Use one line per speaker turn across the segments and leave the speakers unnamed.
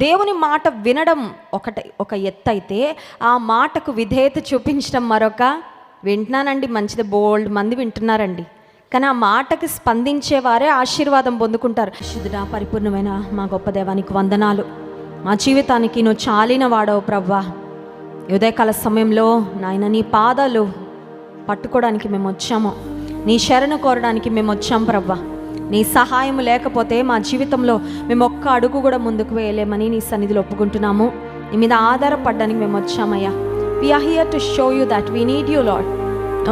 దేవుని మాట వినడం ఒక ఎత్తు అయితే, ఆ మాటకు విధేయత చూపించడం మరొక. వింటున్నానండి, మంచిది, బోల్డ్ మంది వింటున్నారండి, కానీ ఆ మాటకి స్పందించేవారే ఆశీర్వాదం పొందుకుంటారు. శుద్ధుడా, పరిపూర్ణమైన మా గొప్ప దేవానికి వందనాలు. మా జీవితానికి నువ్వు చాలిన వాడవు ప్రభువా. ఉదయకాల సమయంలో నాయన నీ పాదాలు పట్టుకోవడానికి మేము వచ్చాము, నీ శరణు కోరడానికి మేము వచ్చాం ప్రభువా. నీ సహాయం లేకపోతే మా జీవితంలో మేము ఒక్క అడుగు కూడా ముందుకు వేయలేమని నీ సన్నిధిలో ఒప్పుకుంటున్నాము. నీ మీద ఆధారపడడానికి మేము వచ్చామయ్యా. We are here to show you that we need you lord.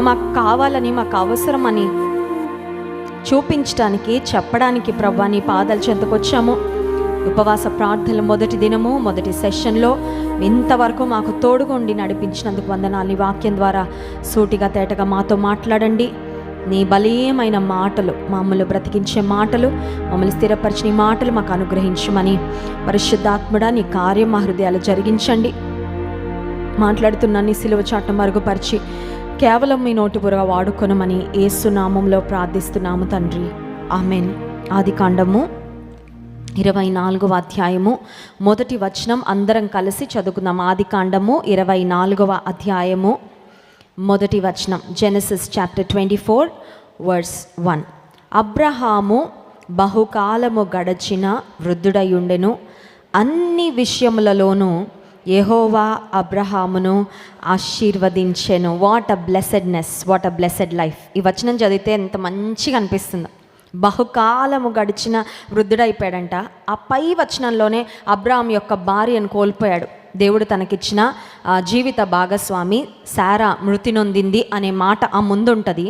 మాకు కావాలని, మాకు అవసరమని చూపించడానికి, చెప్పడానికి ప్రభువా నీ పాదాల చెంతకు వచ్చాము. ఉపవాస ప్రార్థనలు మొదటి దినము, మొదటి సెషన్లో ఇంతవరకు మాకు తోడుగుండి నడిపించినందుకు వందనాలు. నీ వాక్యం ద్వారా సూటిగా తేటగా మాతో మాట్లాడండి. నీ బలీయమైన మాటలు, మమ్మల్ని బ్రతికించే మాటలు, మమ్మల్ని స్థిరపరిచిన మాటలు మాకు అనుగ్రహించమని పరిశుద్ధాత్ముడా నీ కార్యం మా హృదయాలు జరిగించండి. మాట్లాడుతున్న నీ సిలువ చాటును మరుగుపరిచి కేవలం మీ నోటిపురగా వాడుకొనమని యేసు నామంలో ప్రార్థిస్తున్నాము తండ్రి, ఆమెన్. ఆదికాండము 24వ అధ్యాయము మొదటి వచనం అందరం కలిసి చదువుకుందాం. ఆదికాండము 24వ అధ్యాయము మొదటి వచనం. Genesis chapter 24 verse 1. అబ్రహాము బహుకాలము గడచిన వృద్ధుడయుండెను, అన్ని విషయములలోనూ యెహోవా అబ్రహామును ఆశీర్వదించెను. What a blessedness, what a blessed life. ఈ వచనం చదివితే ఎంత మంచిగా అనిపిస్తుందో. బహుకాలము గడిచిన వృద్ధుడైపోయాడంట. ఆ పై వచనంలోనే అబ్రహాం యొక్క భార్యను కోల్పోయాడు. దేవుడు తనకిచ్చిన జీవిత భాగస్వామి శారా మృతి నొందింది అనే మాట ఆ ముందుంటుంది.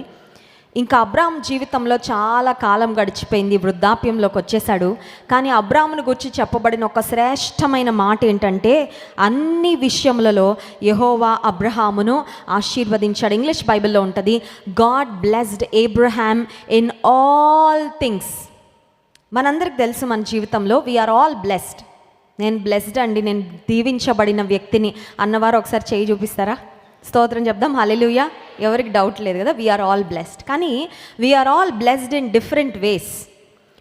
ఇంకా అబ్రాహాం జీవితంలో చాలా కాలం గడిచిపోయింది, వృద్ధాప్యంలోకి వచ్చేసాడు. కానీ అబ్రాహామును గురించి చెప్పబడిన ఒక శ్రేష్టమైన మాట ఏంటంటే, అన్ని విషయములలో యెహోవా అబ్రహామును ఆశీర్వదించాడు. ఇంగ్లీష్ బైబిల్లో ఉంటుంది, God blessed Abraham in all things. మనందరికి తెలుసు మన జీవితంలో వీఆర్ ఆల్ బ్లెస్డ్. నేను బ్లెస్డ్ అండి, నేను దీవించబడిన వ్యక్తిని అన్నవారు ఒకసారి చేయి చూపిస్తారా? స్తోత్రం చెప్దాం, హల్లెలూయా. ఎవరికి డౌట్ లేదు కదా, వీఆర్ ఆల్ బ్లెస్డ్. కానీ we are all blessed in different ways.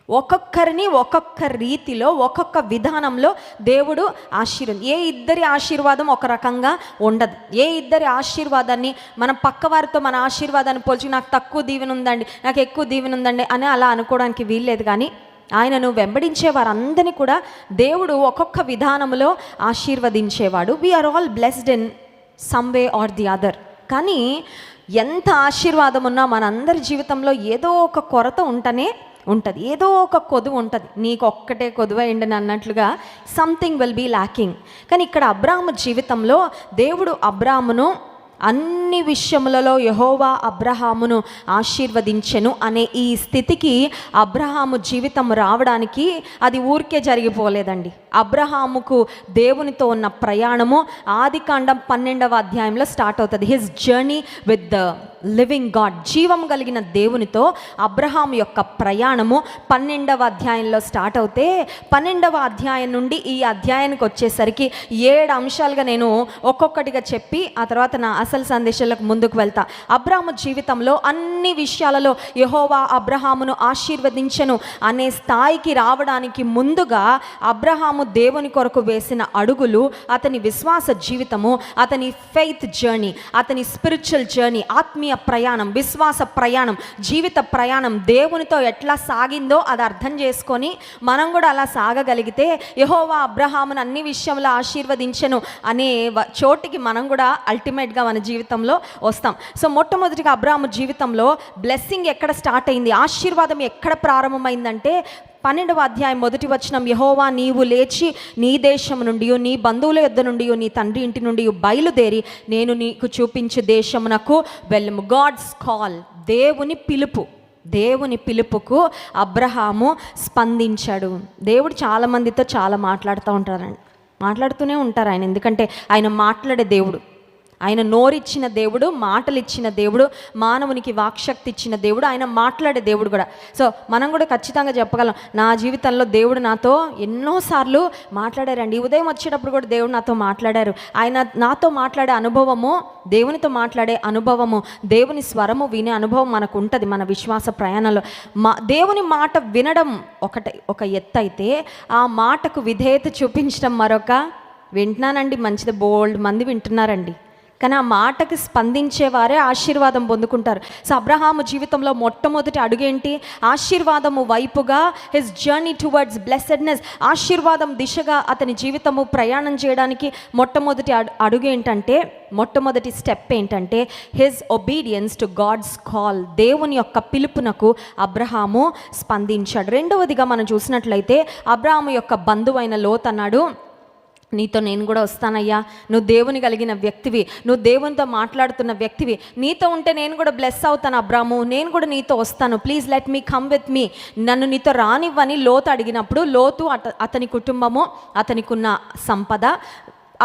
ఒక్కొక్కరిని ఒక్కొక్క రీతిలో, ఒక్కొక్క విధానంలో దేవుడు ఏ ఇద్దరి ఆశీర్వాదం ఒక రకంగా ఉండదు. ఏ ఇద్దరి ఆశీర్వాదాన్ని మనం పక్కవారితో మన ఆశీర్వాదాన్ని పోల్చి నాకు తక్కువ దీవెన ఉందండి, నాకు ఎక్కువ దీవెన ఉందండి అని అలా అనుకోవడానికి వీల్లేదు. కానీ ఆయనను వెంబడించే వారందరినీ కూడా దేవుడు ఒక్కొక్క విధానంలో ఆశీర్వదించేవాడు. We are all blessed in some way or the other. కానీ ఎంత ఆశీర్వాదం ఉన్నా మనందరి జీవితంలో ఏదో ఒక కొరత ఉంటనే ఉంటుంది, ఏదో ఒక కొదువు ఉంటుంది. నీకు ఒక్కటే కొదువ ఎండని అన్నట్లుగా సంథింగ్ విల్ బీ ల్యాకింగ్. కానీ ఇక్కడ అబ్రాహాము జీవితంలో దేవుడు అబ్రాహామును అన్ని విషయములలో యెహోవా అబ్రహామును ఆశీర్వదించెను అనే ఈ స్థితికి అబ్రహాము జీవితం రావడానికి అది ఊరికే జరిగిపోలేదండి. అబ్రహాముకు దేవునితో ఉన్న ప్రయాణము ఆదికాండం 12వ అధ్యాయంలో స్టార్ట్ అవుతుంది. His journey with the living God, జీవం కలిగిన దేవునితో అబ్రహాం యొక్క ప్రయాణము 12వ అధ్యాయంలో స్టార్ట్ అవుతే 12వ అధ్యాయం నుండి ఈ అధ్యాయానికి వచ్చేసరికి 7 అంశాలుగా నేను ఒక్కొక్కటిగా చెప్పి ఆ తర్వాత నా అసలు సందేశాలకు ముందుకు వెళ్తా. అబ్రహాము జీవితంలో అన్ని విషయాలలో యెహోవా అబ్రహామును ఆశీర్వదించెను అనే స్థాయికి రావడానికి ముందుగా అబ్రహాము దేవుని కొరకు వేసిన అడుగులు, అతని విశ్వాస జీవితము, అతని ఫెయిత్ జర్నీ, అతని స్పిరిచువల్ జర్నీ, ఆత్మీయ ప్రయాణం, విశ్వాస ప్రయాణం, జీవిత ప్రయాణం దేవునితో ఎట్లా సాగిందో అది అర్థం చేసుకొని మనం కూడా అలా సాగగలిగితే యెహోవా అబ్రహామును అన్ని విషయంలో ఆశీర్వదించెను అనే చోటికి మనం కూడా అల్టిమేట్గా మన జీవితంలో వస్తాం. సో మొట్టమొదటిగా అబ్రహాము జీవితంలో బ్లెస్సింగ్ ఎక్కడ స్టార్ట్ అయింది, ఆశీర్వాదం ఎక్కడ ప్రారంభమైందంటే 12వ అధ్యాయం మొదటి వచనం, యెహోవా నీవు లేచి నీ దేశం నుండి, నీ బంధువుల యొద్ద నుండి, నీ తండ్రి ఇంటి నుండి బయలుదేరి నేను నీకు చూపించే దేశమునకు వెళ్ళము. గాడ్స్ కాల్, దేవుని పిలుపు, దేవుని పిలుపుకు అబ్రహాము స్పందించాడు. దేవుడు చాలామందితో చాలా మాట్లాడుతూనే ఉంటారు ఆయన, ఎందుకంటే ఆయన మాట్లాడే దేవుడు. ఆయన నోరిచ్చిన దేవుడు, మాటలు ఇచ్చిన దేవుడు, మానవునికి వాక్శక్తి ఇచ్చిన దేవుడు, ఆయన మాట్లాడే దేవుడు కూడా. సో మనం కూడా ఖచ్చితంగా చెప్పగలం, నా జీవితంలో దేవుడు నాతో ఎన్నోసార్లు మాట్లాడారండి. ఉదయం వచ్చేటప్పుడు కూడా దేవుడు నాతో మాట్లాడారు. ఆయన నాతో మాట్లాడే అనుభవము, దేవునితో మాట్లాడే అనుభవము, దేవుని స్వరము వినే అనుభవం మనకు ఉంటుంది మన విశ్వాస ప్రయాణంలో. దేవుని మాట వినడం ఒక ఎత్తు అయితే, ఆ మాటకు విధేయత చూపించడం మరొక. వింటున్నానండి, మంచిది, బోల్డ్ మంది వింటున్నారండి, కానీ ఆ మాటకి స్పందించేవారే ఆశీర్వాదం పొందుకుంటారు. సో అబ్రహాము జీవితంలో మొట్టమొదటి అడుగేంటి? ఆశీర్వాదము వైపుగా, హిస్ జర్నీ టువర్డ్స్ బ్లెస్సెడ్నెస్, ఆశీర్వాదం దిశగా అతని జీవితము ప్రయాణం చేయడానికి మొట్టమొదటి అడుగు ఏంటంటే, మొట్టమొదటి స్టెప్ ఏంటంటే his obedience to God's call. దేవుని యొక్క పిలుపునకు అబ్రహాము స్పందించాడు. రెండవదిగా మనం చూసినట్లయితే అబ్రహాము యొక్క బంధువైన లోతు అన్నాడు, నీతో నేను కూడా వస్తానయ్యా, నువ్వు దేవుని కలిగిన వ్యక్తివి, నువ్వు దేవునితో మాట్లాడుతున్న వ్యక్తివి, నీతో ఉంటే నేను కూడా బ్లెస్ అవుతాను అబ్రాము, నేను కూడా నీతో వస్తాను, please let me come with me, నన్ను నీతో రానివ్వని లోతు అడిగినప్పుడు, లోతు అతని కుటుంబము, అతనికున్న సంపద,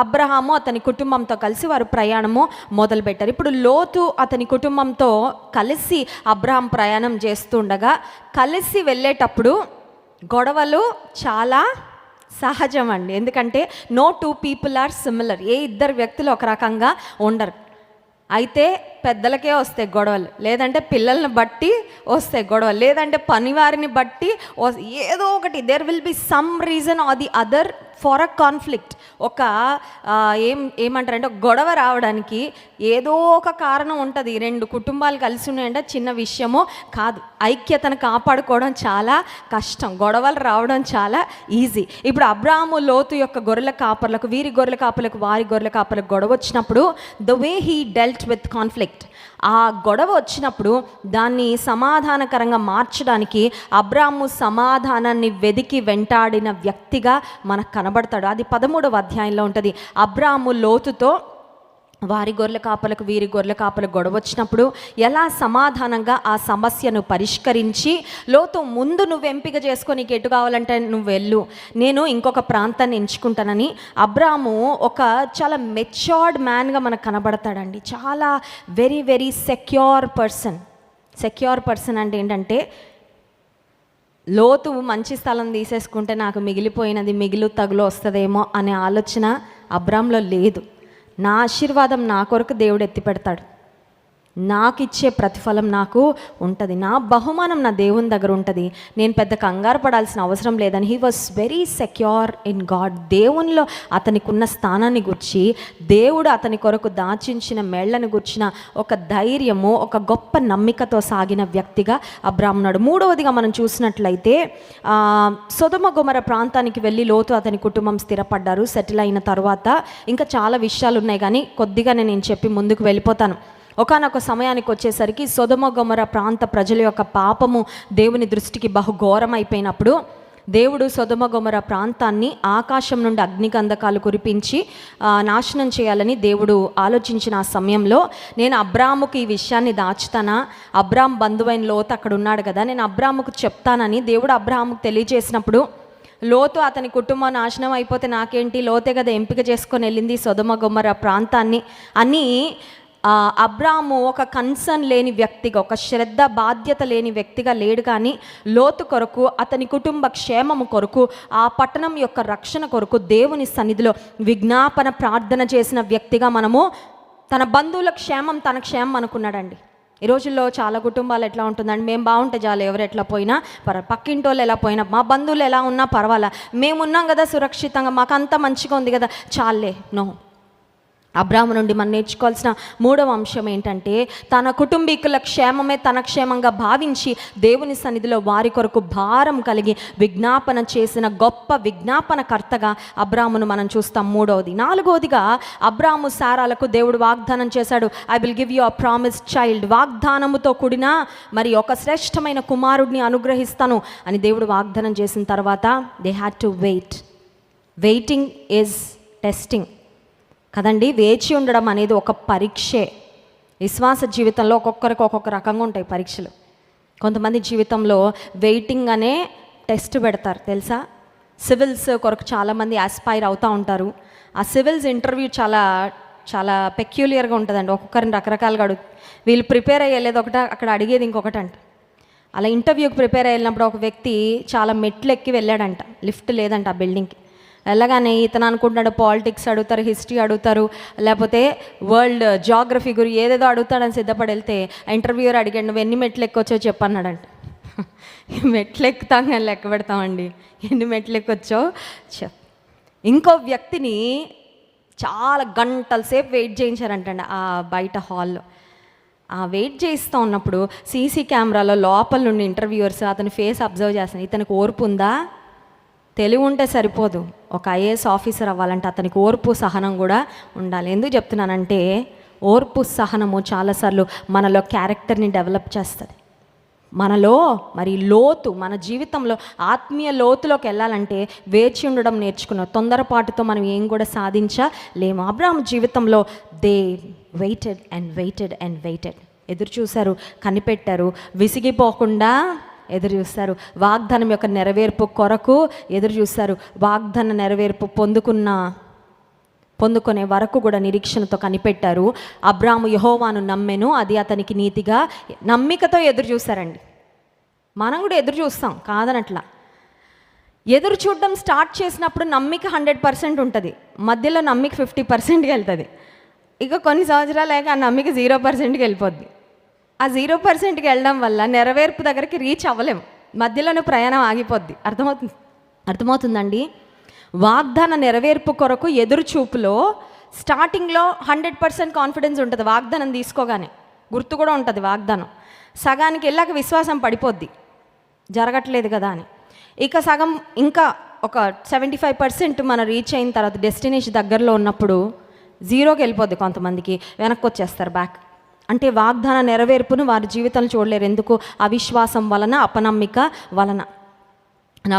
అబ్రహాము అతని కుటుంబంతో కలిసి వారు ప్రయాణము మొదలుపెట్టారు. ఇప్పుడు లోతు అతని కుటుంబంతో కలిసి అబ్రహాం ప్రయాణం చేస్తుండగా, కలిసి వెళ్ళేటప్పుడు గొడవలు చాలా సహజం అండి. ఎందుకంటే no two people are similar. ఏ ఇద్దరు వ్యక్తులు ఒక రకంగా ఉండరు. అయితే పెద్దలకే వస్తాయి గొడవలు, లేదంటే పిల్లల్ని బట్టి వస్తాయి గొడవలు, లేదంటే పనివారిని బట్టి ఏదో ఒకటి, there will be some reason or the other for a conflict. ఏమంటారంటే గొడవ రావడానికి ఏదో ఒక కారణం ఉంటుంది. రెండు కుటుంబాలు కలిసి ఉన్నాయంటే చిన్న విషయమో కాదు. ఐక్యతను కాపాడుకోవడం చాలా కష్టం, గొడవలు రావడం చాలా ఈజీ. ఇప్పుడు అబ్రాహాము లోతు యొక్క గొర్రెల కాపర్లకు, వీరి గొర్రెల కాపర్లకు, వారి గొర్రెల కాపర్లకు గొడవ వచ్చినప్పుడు, the way he dealt with conflict, ఆ గొడవ వచ్చినప్పుడు దాన్ని సమాధానకరంగా మార్చడానికి అబ్రాహాము సమాధానాన్ని వెదికి వెంటాడిన వ్యక్తిగా మనకు కనబడతాడు. అది 13వ అధ్యాయంలో ఉంటుంది. అబ్రాహాము లోతుతో వారి గొర్రెల కాపలకు, వీరి గొర్రెల కాపలకు గొడవ వచ్చినప్పుడు ఎలా సమాధానంగా ఆ సమస్యను పరిష్కరించి, లోతు ముందు నువ్వు ఎంపిక చేసుకొని నీకు ఎటు కావాలంటే నువ్వు వెళ్ళు, నేను ఇంకొక ప్రాంతాన్ని ఎంచుకుంటానని అబ్రాహాము ఒక చాలా మెచ్యూర్డ్ మ్యాన్గా మనకు కనబడతాడండి. చాలా వెరీ వెరీ సెక్యూర్ పర్సన్ అంటే ఏంటంటే, లోతు మంచి స్థలం తీసేసుకుంటే నాకు మిగిలిపోయినది మిగిలి తగులు వస్తుందేమో అనే ఆలోచన అబ్రాహాంలో లేదు. నా ఆశీర్వాదం నా కొరకు దేవుడు ఎత్తి పెడతాడు, నాకు ఇచ్చే ప్రతిఫలం నాకు ఉంటుంది, నా బహుమానం నా దేవుని దగ్గర ఉంటుంది, నేను పెద్ద కంగారు పడాల్సిన అవసరం లేదని he was very secure in God. దేవునిలో అతనికి ఉన్న స్థానాన్ని గురించి, దేవుడు అతని కొరకు దాచించిన మేళ్లను గుర్చిన ఒక ధైర్యము, ఒక గొప్ప నమ్మికతో సాగిన వ్యక్తిగా అబ్రాహామున్నాడు. మూడవదిగా మనం చూసినట్లయితే సొదొమ గొమొర ప్రాంతానికి వెళ్ళి లోతు అతని కుటుంబం స్థిరపడ్డారు. సెటిల్ అయిన తర్వాత ఇంకా చాలా విషయాలు ఉన్నాయి, కానీ కొద్దిగానే నేను చెప్పి ముందుకు వెళ్ళిపోతాను. ఒకానొక సమయానికి వచ్చేసరికి సొదొమ గొమొర ప్రాంత ప్రజల యొక్క పాపము దేవుని దృష్టికి బహుఘోరమైపోయినప్పుడు, దేవుడు సొదొమ గొమొర ప్రాంతాన్ని ఆకాశం నుండి అగ్నిగంధకాలు కురిపించి నాశనం చేయాలని దేవుడు ఆలోచించిన ఆ సమయంలో, నేను అబ్రాముకి ఈ విషయాన్ని దాచుతానా, అబ్రామ్ బంధువైన లోతు అక్కడ ఉన్నాడు కదా, నేను అబ్రాముకు చెప్తానని దేవుడు అబ్రాముకు తెలియజేసినప్పుడు, లోతు అతని కుటుంబం నాశనం అయిపోతే నాకేంటి, లోతే కదా ఎంపిక చేసుకొని వెళ్ళింది సొదొమ గొమొర ప్రాంతాన్ని అని అబ్రాము ఒక కన్సర్న్ లేని వ్యక్తిగా, ఒక శ్రద్ధ బాధ్యత లేని వ్యక్తిగా లేడు. కానీ లోతు కొరకు, అతని కుటుంబ క్షేమము కొరకు, ఆ పట్టణం యొక్క రక్షణ కొరకు దేవుని సన్నిధిలో విజ్ఞాపన ప్రార్థన చేసిన వ్యక్తిగా మనము, తన బంధువుల క్షేమం తన క్షేమం అనుకున్నాడండి. ఈ రోజుల్లో చాలా కుటుంబాలు ఎట్లా ఉంటుందండి, మేము బాగుంటే చాలు, ఎవరు ఎట్లా పోయినా పక్కింటి వాళ్ళు ఎలా పోయినా, మా బంధువులు ఎలా ఉన్నా పర్వాలా, మేమున్నాం కదా సురక్షితంగా, మాకు అంతా మంచిగా ఉంది కదా చాలే. నో, అబ్రాహాము నుండి మనం నేర్చుకోవాల్సిన మూడవ అంశం ఏంటంటే, తన కుటుంబీకుల క్షేమమే తన క్షేమంగా భావించి దేవుని సన్నిధిలో వారి కొరకు భారం కలిగి విజ్ఞాపన చేసిన గొప్ప విజ్ఞాపనకర్తగా అబ్రాహామును మనం చూస్తాం. మూడవది. నాలుగవదిగా అబ్రాహాము సారాలకు దేవుడు వాగ్దానం చేశాడు, I will give you a promised child. వాగ్దానముతో కూడిన మరి ఒక శ్రేష్టమైన కుమారుడిని అనుగ్రహిస్తాను అని దేవుడు వాగ్దానం చేసిన తర్వాత they had to wait. Waiting is testing కదండి. వేచి ఉండడం అనేది ఒక పరీక్షే. విశ్వాస జీవితంలో ఒక్కొక్కరికి ఒక్కొక్క రకంగా ఉంటాయి పరీక్షలు. కొంతమంది జీవితంలో వెయిటింగ్ అనే టెస్ట్ పెడతారు తెలుసా. సివిల్స్ కొరకు చాలామంది ఆస్పైర్ అవుతూ ఉంటారు. ఆ సివిల్స్ ఇంటర్వ్యూ చాలా చాలా పెక్యులియర్గా ఉంటుందండి. ఒక్కొక్కరిని రకరకాలుగా వీళ్ళు ప్రిపేర్ అయ్యేది ఒకట, అక్కడ అడిగేది ఇంకొకటి అంట. అలా ఇంటర్వ్యూకి ప్రిపేర్ అయ్యినప్పుడు ఒక వ్యక్తి చాలా మెట్లు ఎక్కి వెళ్ళాడంట, లిఫ్ట్ లేదంట ఆ బిల్డింగ్కి. వెళ్ళగానే ఇతను అనుకుంటున్నాడు పాలిటిక్స్ అడుగుతారు, హిస్టరీ అడుగుతారు, లేకపోతే వరల్డ్ జాగ్రఫీ గురి ఏదేదో అడుగుతాడని సిద్ధపడి వెళ్తే ఇంటర్వ్యూయర్ అడిగాడు, నువ్వు ఎన్ని మెట్లు ఎక్కొచ్చో చెప్పన్నాడంట. మెట్లు ఎక్కుతాం కానీ లెక్క పెడతామండి, ఎన్ని మెట్లు ఎక్కొచ్చో చెప్. ఇంకో వ్యక్తిని చాలా గంటల సేపు వెయిట్ చేయించారంటండి ఆ బయట హాల్లో. ఆ వెయిట్ చేస్తూ ఉన్నప్పుడు సీసీ కెమెరాలో లోపల నుండి ఇంటర్వ్యూవర్స్ అతని ఫేస్ అబ్జర్వ్ చేస్తాను. ఇతనికి ఓర్పు ఉందా? తెలివి ఉంటే సరిపోదు, ఒక ఐఏఎస్ ఆఫీసర్ అవ్వాలంటే అతనికి ఓర్పు సహనం కూడా ఉండాలి. ఎందుకు చెప్తున్నానంటే ఓర్పు సహనము చాలాసార్లు మనలో క్యారెక్టర్ని డెవలప్ చేస్తుంది. మనలో మరి లోతు, మన జీవితంలో ఆత్మీయ లోతులోకి వెళ్ళాలంటే వేచి ఉండడం నేర్చుకున్నాం. తొందరపాటుతో మనం ఏం కూడా సాధించలేము. అబ్రాహాము జీవితంలో they waited and waited and waited. ఎదురు చూశారు, కనిపెట్టారు, విసిగిపోకుండా ఎదురు చూస్తారు. వాగ్దానం యొక్క నెరవేర్పు కొరకు ఎదురు చూస్తారు. వాగ్దాన నెరవేర్పు పొందుకునే వరకు కూడా నిరీక్షణతో కనిపెట్టారు. అబ్రాము యెహోవాను నమ్మెను, అది అతనికి నీతిగా. నమ్మికతో ఎదురు చూశారండి. మనం కూడా ఎదురు చూస్తాం కాదనట్లా. ఎదురు చూడడం స్టార్ట్ చేసినప్పుడు నమ్మిక 100% ఉంటుంది, మధ్యలో నమ్మిక 50%కి వెళ్తుంది. ఇక కొన్ని సంవత్సరాలు ఆ నమ్మిక 0%కి వెళ్ళిపోద్ది. ఆ 0%కి వెళ్ళడం వల్ల నెరవేర్పు దగ్గరికి రీచ్ అవ్వలేం, మధ్యలోనే ప్రయాణం ఆగిపోద్ది. అర్థమవుతుందండి. వాగ్దాన నెరవేర్పు కొరకు ఎదురు చూపులో స్టార్టింగ్లో 100% కాన్ఫిడెన్స్ ఉంటుంది. వాగ్దానం తీసుకోగానే గుర్తు కూడా ఉంటుంది వాగ్దానం. సగానికి వెళ్ళాక విశ్వాసం పడిపోద్ది, జరగట్లేదు కదా అని. ఇక సగం ఇంకా ఒక 75% మనం రీచ్ అయిన తర్వాత డెస్టినేషన్ దగ్గరలో ఉన్నప్పుడు 0కి వెళ్ళిపోద్ది. కొంతమందికి వెనక్కి వచ్చేస్తారు బ్యాక్. అంటే వాగ్దాన నెరవేర్పును వారి జీవితంలో చూడలేరు. ఎందుకు? అవిశ్వాసం వలన, అపనమ్మిక వలన.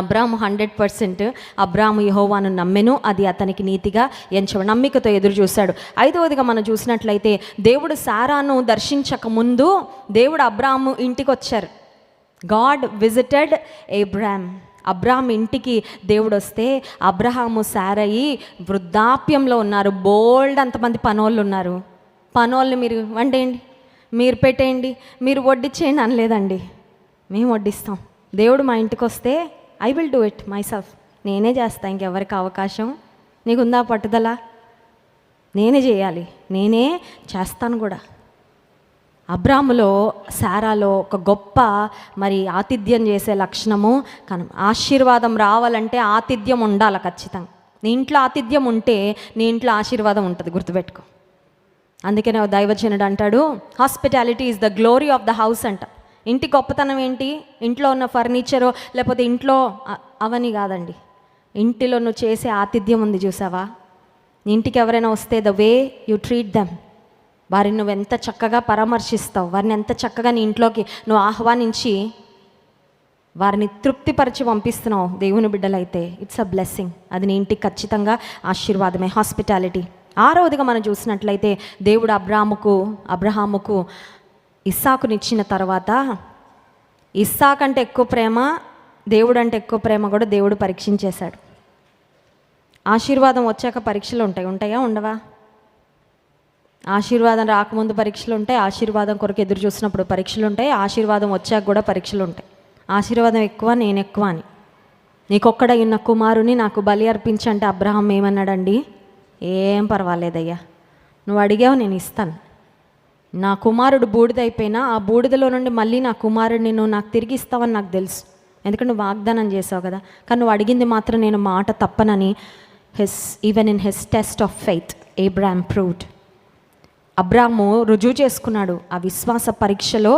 అబ్రాము 100% అబ్రాము యెహోవాను నమ్మెను, అది అతనికి నీతిగా ఎంచబడి. నమ్మికతో ఎదురు చూశాడు. 5వదిగా మనం చూసినట్లయితే దేవుడు సారాను దర్శించక ముందు దేవుడు అబ్రాము ఇంటికి వచ్చారు. God visited ఏబ్రామ్. అబ్రాహాం ఇంటికి దేవుడు వస్తే అబ్రహాము సారయి వృద్ధాప్యంలో ఉన్నారు. బోల్డ్ అంతమంది పనోళ్ళు ఉన్నారు. పనోళ్ళని మీరు వండేయండి, మీరు పెట్టేయండి, మీరు వడ్డించేయండి అనలేదండి. మేము వడ్డిస్తాం. దేవుడు మా ఇంటికి వస్తే I will do it my self, నేనే చేస్తా. ఇంకెవరికి అవకాశం? నీకుందా పట్టుదల? నేనే చేయాలి, నేనే చేస్తాను కూడా. అబ్రాములో సారాలో ఒక గొప్ప మరి ఆతిథ్యం చేసే లక్షణము ఆశీర్వాదం రావాలంటే ఆతిథ్యం ఉండాలి ఖచ్చితంగా. నీ ఇంట్లో ఆతిథ్యం ఉంటే నీ ఇంట్లో ఆశీర్వాదం ఉంటుంది, గుర్తుపెట్టుకో. అందుకనే దైవజనుడు అంటాడు, hospitality is the glory of the house అంట. ఇంటి గొప్పతనం ఏంటి? ఇంట్లో ఉన్న ఫర్నిచరు లేకపోతే ఇంట్లో అవన్నీ కాదండి, ఇంటిలో నువ్వు చేసే ఆతిథ్యం ఉంది చూసావా. ఇంటికి ఎవరైనా వస్తే the way you treat them, వారిని నువ్వు ఎంత చక్కగా పరామర్శిస్తావు, వారిని ఎంత చక్కగా నీ ఇంట్లోకి నువ్వు ఆహ్వానించి వారిని తృప్తిపరిచి పంపిస్తున్నావు దేవుని బిడ్డలైతే ఇట్స్ అ బ్లెస్సింగ్. అది నీ ఇంటికి ఖచ్చితంగా ఆశీర్వాదమే, హాస్పిటాలిటీ. 6వదిగా మనం చూసినట్లయితే దేవుడు అబ్రహాముకు ఇస్సాకునిచ్చిన తర్వాత ఇస్సాక్ అంటే ఎక్కువ ప్రేమ, దేవుడు అంటే ఎక్కువ ప్రేమ కూడా దేవుడు పరీక్షించేశాడు. ఆశీర్వాదం వచ్చాక పరీక్షలు ఉంటాయా ఉండవా? ఆశీర్వాదం రాకముందు పరీక్షలు ఉంటాయి, ఆశీర్వాదం కొరకు ఎదురు చూసినప్పుడు పరీక్షలు ఉంటాయి, ఆశీర్వాదం వచ్చాక కూడా పరీక్షలు ఉంటాయి. ఆశీర్వాదం ఎక్కువ, నేను ఎక్కువ అని. నీకొక్కడై ఉన్న కుమారుని నాకు బలి అర్పించంటే అబ్రహాం ఏమన్నాడండి? ఏం పర్వాలేదయ్యా, నువ్వు అడిగావు, నేను ఇస్తాను. నా కుమారుడు బూడిదైపోయినా ఆ బూడిదలో నుండి మళ్ళీ నా కుమారుడిని నువ్వు నాకు తిరిగి ఇస్తావని నాకు తెలుసు, ఎందుకంటే నువ్వు వాగ్దానం చేసావు కదా. కానీ నువ్వు అడిగింది మాత్రం నేను మాట తప్పనని even in his test of faith Abram proved. అబ్రాము రుజువు చేసుకున్నాడు. ఆ విశ్వాస పరీక్షలో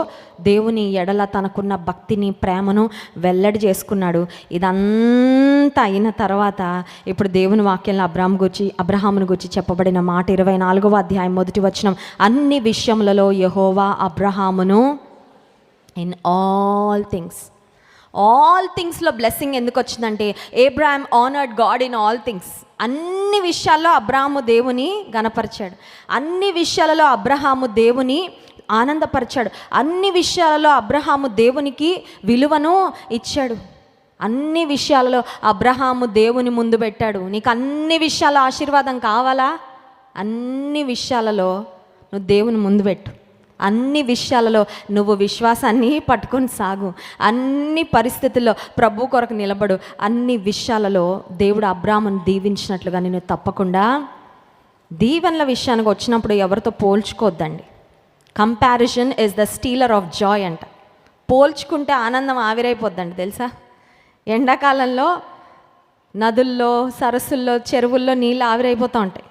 దేవుని ఎడల తనకున్న భక్తిని, ప్రేమను వెల్లడి చేసుకున్నాడు. ఇదంతా అయిన తర్వాత ఇప్పుడు దేవుని వాక్యంలో అబ్రహామును గురించి చెప్పబడిన మాట 24వ అధ్యాయం 1వ వచనం, అన్ని విషయములలో యెహోవా అబ్రహామును ఇన్ ఆల్ థింగ్స్లో బ్లెస్సింగ్ ఎందుకు వచ్చిందంటే Abram honoured God in all things. అన్ని విషయాల్లో అబ్రాహాము దేవుని గణపరిచాడు, అన్ని విషయాలలో అబ్రహాము దేవుని ఆనందపరిచాడు, అన్ని విషయాలలో అబ్రహాము దేవునికి విలువను ఇచ్చాడు, అన్ని విషయాలలో అబ్రహాము దేవుని ముందు పెట్టాడు. నీకు అన్ని విషయాల ఆశీర్వాదం కావాలా? అన్ని విషయాలలో నువ్వు దేవుని ముందు పెట్టు. అన్ని విషయాలలో నువ్వు విశ్వాసాన్ని పట్టుకొని సాగు. అన్ని పరిస్థితుల్లో ప్రభు కొరకు నిలబడు. అన్ని విషయాలలో దేవుడు అబ్రాహామును దీవించినట్లుగా నేను తప్పకుండా దీవెనల విషయానికి వచ్చినప్పుడు ఎవరితో పోల్చుకోవద్దండి. Comparison is the stealer of joy అంట. పోల్చుకుంటే ఆనందం ఆవిరైపోద్దండి తెలుసా. ఎండాకాలంలో నదుల్లో, సరస్సుల్లో, చెరువుల్లో నీళ్ళు ఆవిరైపోతూ ఉంటాయి.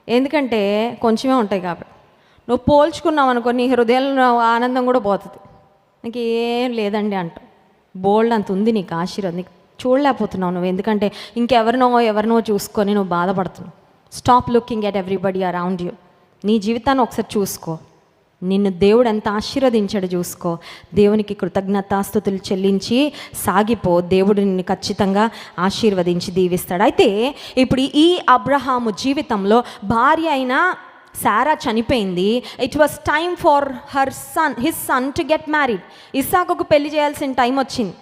ఎందుకంటే కొంచెమే ఉంటాయి కాబట్టి. నువ్వు పోల్చుకున్నావు అనుకో, నీ హృదయంలో ఆనందం కూడా పోతుంది. నీకు ఏం లేదండి అంట. బోల్డ్ అంత ఉంది నీకు ఆశీర్వాదం, నీకు చూడలేకపోతున్నావు నువ్వు. ఎందుకంటే ఎవరినో చూసుకొని నువ్వు బాధపడుతున్నావు. Stop looking at everybody around you. నీ జీవితాన్ని ఒకసారి చూసుకో. నిన్ను దేవుడు ఎంత ఆశీర్వదించాడు చూసుకో. దేవునికి కృతజ్ఞతాస్తుతులు చెల్లించి సాగిపో. దేవుడు నిన్ను ఖచ్చితంగా ఆశీర్వదించి దీవిస్తాడు. అయితే ఇప్పుడు ఈ అబ్రహాము జీవితంలో భార్య అయిన సారా చనిపోయింది. It was time for his son to get married. ఇస్సాకుకు పెళ్లి చేయాల్సిన టైం వచ్చింది.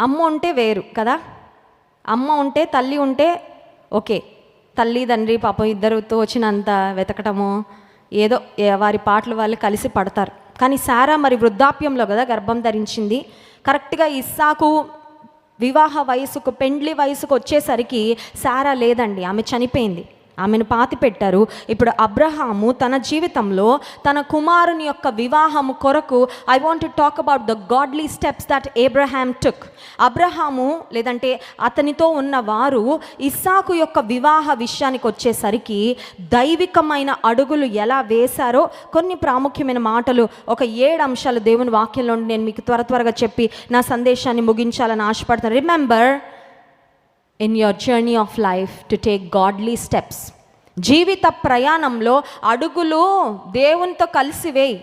అమ్మ ఉంటే వేరు కదా. అమ్మ ఉంటే, తల్లి ఉంటే ఓకే. తల్లి తండ్రి పాపం ఇద్దరితో వచ్చినంత వెతకటము, ఏదో వారి పాటలు వాళ్ళు కలిసి పడతారు. కానీ సారా మరి వృద్ధాప్యంలో కదా గర్భం ధరించింది. కరెక్ట్గా ఇస్సాకు వివాహ వయసుకు, పెండ్లి వయసుకు వచ్చేసరికి సారా లేదండి, ఆమె చనిపోయింది. ఆమెను పాతి పెట్టారు. ఇప్పుడు అబ్రహాము తన జీవితంలో తన కుమారుని యొక్క వివాహము కొరకు I want to talk about the godly steps that Abraham took. అబ్రహాము లేదంటే అతనితో ఉన్న వారు ఇస్సాకు యొక్క వివాహ విషయానికి వచ్చేసరికి దైవికమైన అడుగులు ఎలా వేశారో కొన్ని ప్రాముఖ్యమైన మాటలు, ఒక 7 అంశాలు దేవుని వాక్యంలో నేను మీకు త్వరగా చెప్పి నా సందేశాన్ని ముగించాలని ఆశపడుతున్నాను. Remember in your journey of life to take godly steps. జీవిత ప్రయాణంలో అడుగులు దేవునితో కలిసి వేయి.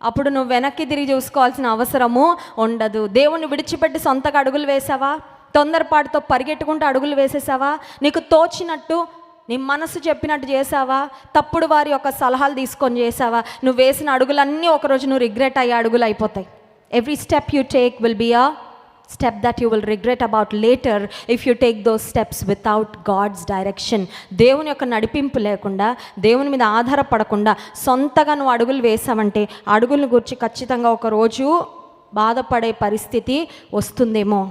అప్పుడు నువ్వు వెనక్కి తిరిగి చూసుకోవాల్సిన అవసరము ఉండదు. దేవుని విడిచిపెట్టి సొంతగా అడుగులు వేసావా? తొందరపాటుతో పరిగెట్టుకుంటూ అడుగులు వేసేసావా? నీకు తోచినట్టు నీ మనసు చెప్పినట్టు చేసావా? తప్పుడు వారి యొక్క సలహాలు తీసుకొని చేసావా? నువ్వు వేసిన అడుగులన్నీ ఒకరోజు నువ్వు రిగ్రెట్ అయ్యే అడుగులు అయిపోతాయి. Every step you take will be a step that you will regret about later if you take those steps without God's direction. దేవుని యొక్క నడిపింపు లేకుండా, దేవుని మీద ఆధారపడకుండా సొంతగా నువ్వు అడుగులు వేసావంటే అడుగులను గురించి ఖచ్చితంగా ఒకరోజు బాధపడే పరిస్థితి వస్తుందేమో.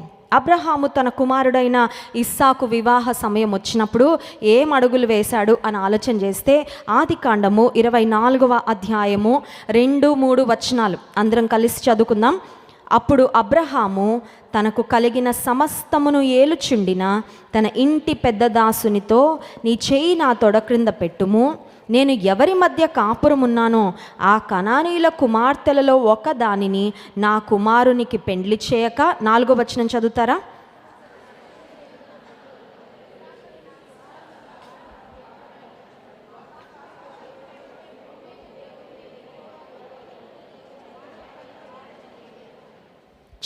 అబ్రహాము తన కుమారుడైన ఇస్సాకు వివాహ సమయం వచ్చినప్పుడు ఏం అడుగులు వేశాడు అని ఆలోచన చేస్తే ఆదికాండము 24వ అధ్యాయము 2-3 వచనాలు అందరం కలిసి చదువుకుందాం. అప్పుడు అబ్రహాము తనకు కలిగిన సమస్తమును ఏలుచుండిన తన ఇంటి పెద్ద దాసునితో, నీ చేయి నా తొడ క్రింద పెట్టుము, నేను ఎవరి మధ్య కాపురమున్నానో ఆ కనానీయుల కుమార్తెలలో ఒక దానిని నా కుమారునికి పెండ్లి చేయక. 4వ వచనం చదువుతారా?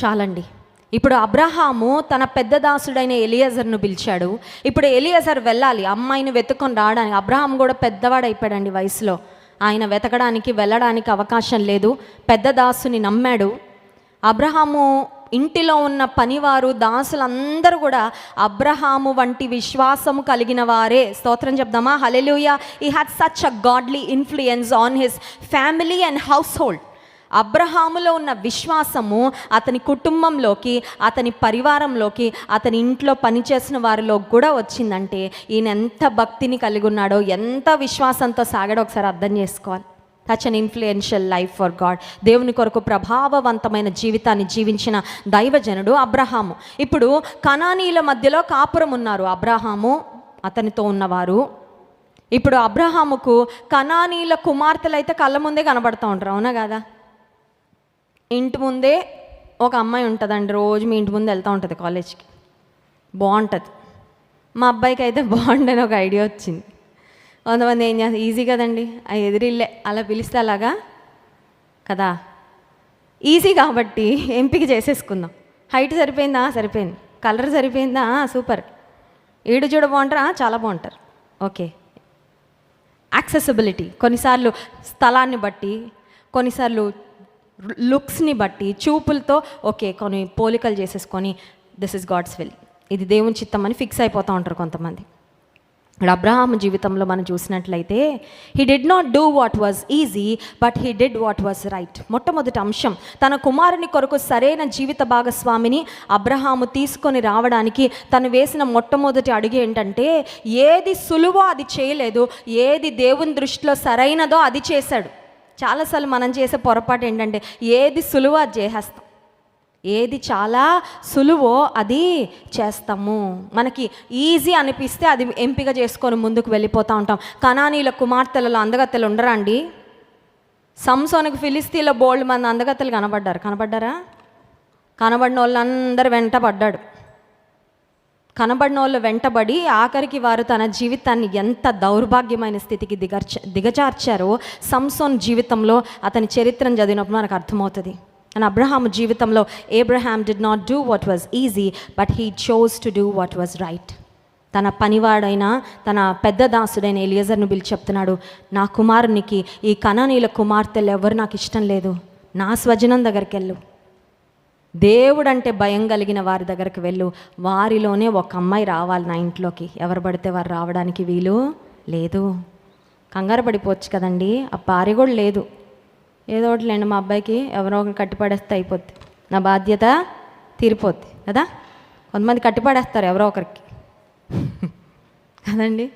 చాలండి. ఇప్పుడు అబ్రహాము తన పెద్ద దాసుడైన ఎలియజర్ను పిలిచాడు. ఇప్పుడు ఎలియజర్ వెళ్ళాలి అమ్మాయిని వెతుక్కొని రావడానికి. అబ్రహాం కూడా పెద్దవాడైపోయాడండి వయసులో. ఆయన వెతకడానికి వెళ్ళడానికి అవకాశం లేదు. పెద్ద దాసుని నమ్మాడు. అబ్రహాము ఇంటిలో ఉన్న పనివారు, దాసులందరూ కూడా అబ్రహాము వంటి విశ్వాసము కలిగిన వారే. స్తోత్రం చెప్దామా? Hallelujah. He had such a godly influence on his family and household. అబ్రహాములో ఉన్న విశ్వాసము అతని కుటుంబంలోకి, అతని పరివారంలోకి, అతని ఇంట్లో పనిచేసిన వారిలో కూడా వచ్చిందంటే ఈయన ఎంత భక్తిని కలిగి ఉన్నాడో, ఎంత విశ్వాసంతో సాగాడో ఒకసారి అర్థం చేసుకోవాలి. Such an influential life for God. దేవుని కొరకు ప్రభావవంతమైన జీవితాన్ని జీవించిన దైవజనుడు అబ్రహాము. ఇప్పుడు కనానీయుల మధ్యలో కాపురం ఉన్నారు అబ్రహాము, అతనితో ఉన్నవారు. ఇప్పుడు అబ్రహాముకు కనానీయుల కుమార్తెలు అయితే కళ్ళ ముందే కనబడుతూ ఉంటారు, అవునా కదా? ఇంటి ముందే ఒక అమ్మాయి ఉంటుందండి, రోజు మీ ఇంటి ముందు వెళ్తూ ఉంటుంది కాలేజ్కి, బాగుంటుంది. మా అబ్బాయికి అయితే బాగుండని ఒక ఐడియా వచ్చింది. కొంతమంది ఏం చేస్తారు, ఈజీ కదండి, ఆ ఎదురిల్లే అలా పిలిస్తే అలాగా కదా, ఈజీ కాబట్టి ఎంపిక చేసేసుకుందాం. హైట్ సరిపోయిందా? సరిపోయింది. కలర్ సరిపోయిందా? సూపర్. ఈడు చూడ బాగుంటారా? చాలా బాగుంటారు. ఓకే. యాక్సెసిబిలిటీ కొన్నిసార్లు స్థలాన్ని బట్టి, కొన్నిసార్లు లుక్స్ని బట్టి, చూపులతో ఓకే కొన్ని పోలికలు చేసేసుకొని దిస్ ఇస్ గాడ్స్ విల్, ఇది దేవుని చిత్తం అని ఫిక్స్ అయిపోతూ ఉంటారు కొంతమంది. ఇక్కడ అబ్రహాము జీవితంలో మనం చూసినట్లయితే he did not do what was easy but he did what was right. మొట్టమొదటి అంశం, తన కుమారుని కొరకు సరైన జీవిత భాగస్వామిని అబ్రహాము తీసుకొని రావడానికి తను వేసిన మొట్టమొదటి అడుగు ఏంటంటే, ఏది సులువో అది చేయలేదు, ఏది దేవుని దృష్టిలో సరైనదో అది చేశాడు. చాలాసార్లు మనం చేసే పొరపాటు ఏంటంటే, ఏది సులువో అది చేసేస్తాం, ఏది చాలా సులువో అది చేస్తాము. మనకి ఈజీ అనిపిస్తే అది ఎంపిక చేసుకొని ముందుకు వెళ్ళిపోతూ ఉంటాం. కనానీల కుమార్తెలలో అందగత్తెలు ఉండరా అండి? సంసోనుకు ఫిలిస్తీన్లో బోల్డ్ మంది అందగత్తెలు కనబడ్డారా? కనబడిన వాళ్ళందరూ వెంటబడ్డాడు. కనబడిన వాళ్ళు వెంటబడి ఆఖరికి వారు తన జీవితాన్ని ఎంత దౌర్భాగ్యమైన స్థితికి దిగజార్చారో సంసోన్ జీవితంలో అతని చరిత్రను చదివినప్పుడు మనకు అర్థమవుతుంది. అండ్ అబ్రహాము జీవితంలో Abraham did not do what was easy but he chose to do what was right. తన పనివాడైన తన పెద్ద దాసుడైన ఎలియజర్ను పిలిచి చెప్తున్నాడు, నా కుమారునికి ఈ కనానీల కుమార్తెలు ఎవరు నాకు ఇష్టం లేదు, నా స్వజనం దగ్గరికి వెళ్ళు, దేవుడంటే భయం కలిగిన వారి దగ్గరికి వెళ్ళు, వారిలోనే ఒక అమ్మాయి రావాలి నా ఇంట్లోకి, ఎవరు పడితే వారు రావడానికి వీలు లేదు. కంగారు పడిపోవచ్చు కదండి, ఆ భార్య కూడా లేదు, ఏదో ఒకటి లేండి మా అబ్బాయికి ఎవరో ఒకరు కట్టిపడేస్తే అయిపోద్ది, నా బాధ్యత తీరిపోద్ది కదా. కొంతమంది కట్టిపడేస్తారు ఎవరో ఒకరికి కదండి,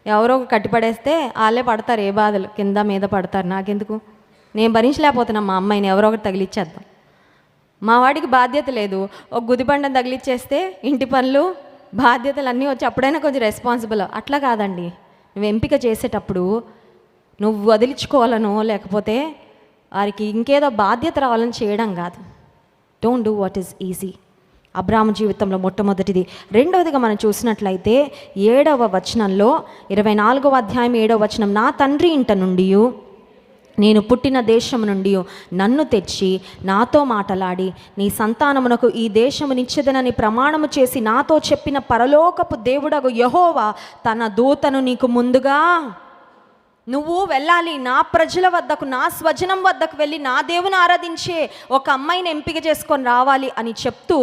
ఎవరో ఒకరు కట్టిపడేస్తే వాళ్ళే పడతారు, ఏ బాధలు కింద మీద పడతారు. నాకెందుకు, నేను భరించలేకపోతున్నా, మా అమ్మాయిని ఎవరో ఒకటి తగిలిచ్చేద్దాం. మా వాడికి బాధ్యత లేదు, ఒక గుదిబండం తగిలిచ్చేస్తే ఇంటి పనులు బాధ్యతలు అన్నీ వచ్చి అప్పుడైనా కొంచెం రెస్పాన్సిబుల్. అట్లా కాదండి, నువ్వు ఎంపిక చేసేటప్పుడు నువ్వు వదిలించుకోవాలనో లేకపోతే వారికి ఇంకేదో బాధ్యత రావాలని చేయడం కాదు. Don't do what is easy. అబ్రాహాము జీవితంలో మొట్టమొదటిది. రెండవదిగా మనం చూసినట్లయితే 7వ వచనంలో 24వ అధ్యాయం 7వ వచనం, నా తండ్రి ఇంట నుండి నేను పుట్టిన దేశము నుండి నన్ను తెచ్చి నాతో మాటలాడి నీ సంతానమునకు ఈ దేశమునిచ్చేదనని ప్రమాణము చేసి నాతో చెప్పిన పరలోకపు దేవుడగు యెహోవా తన దూతను నీకు ముందుగా నువ్వు వెళ్ళాలి, నా ప్రజల వద్దకు, నా స్వజనం వద్దకు వెళ్ళి నా దేవుని ఆరాధించే ఒక అమ్మాయిని ఎంపిక చేసుకొని రావాలి అని చెప్తూ,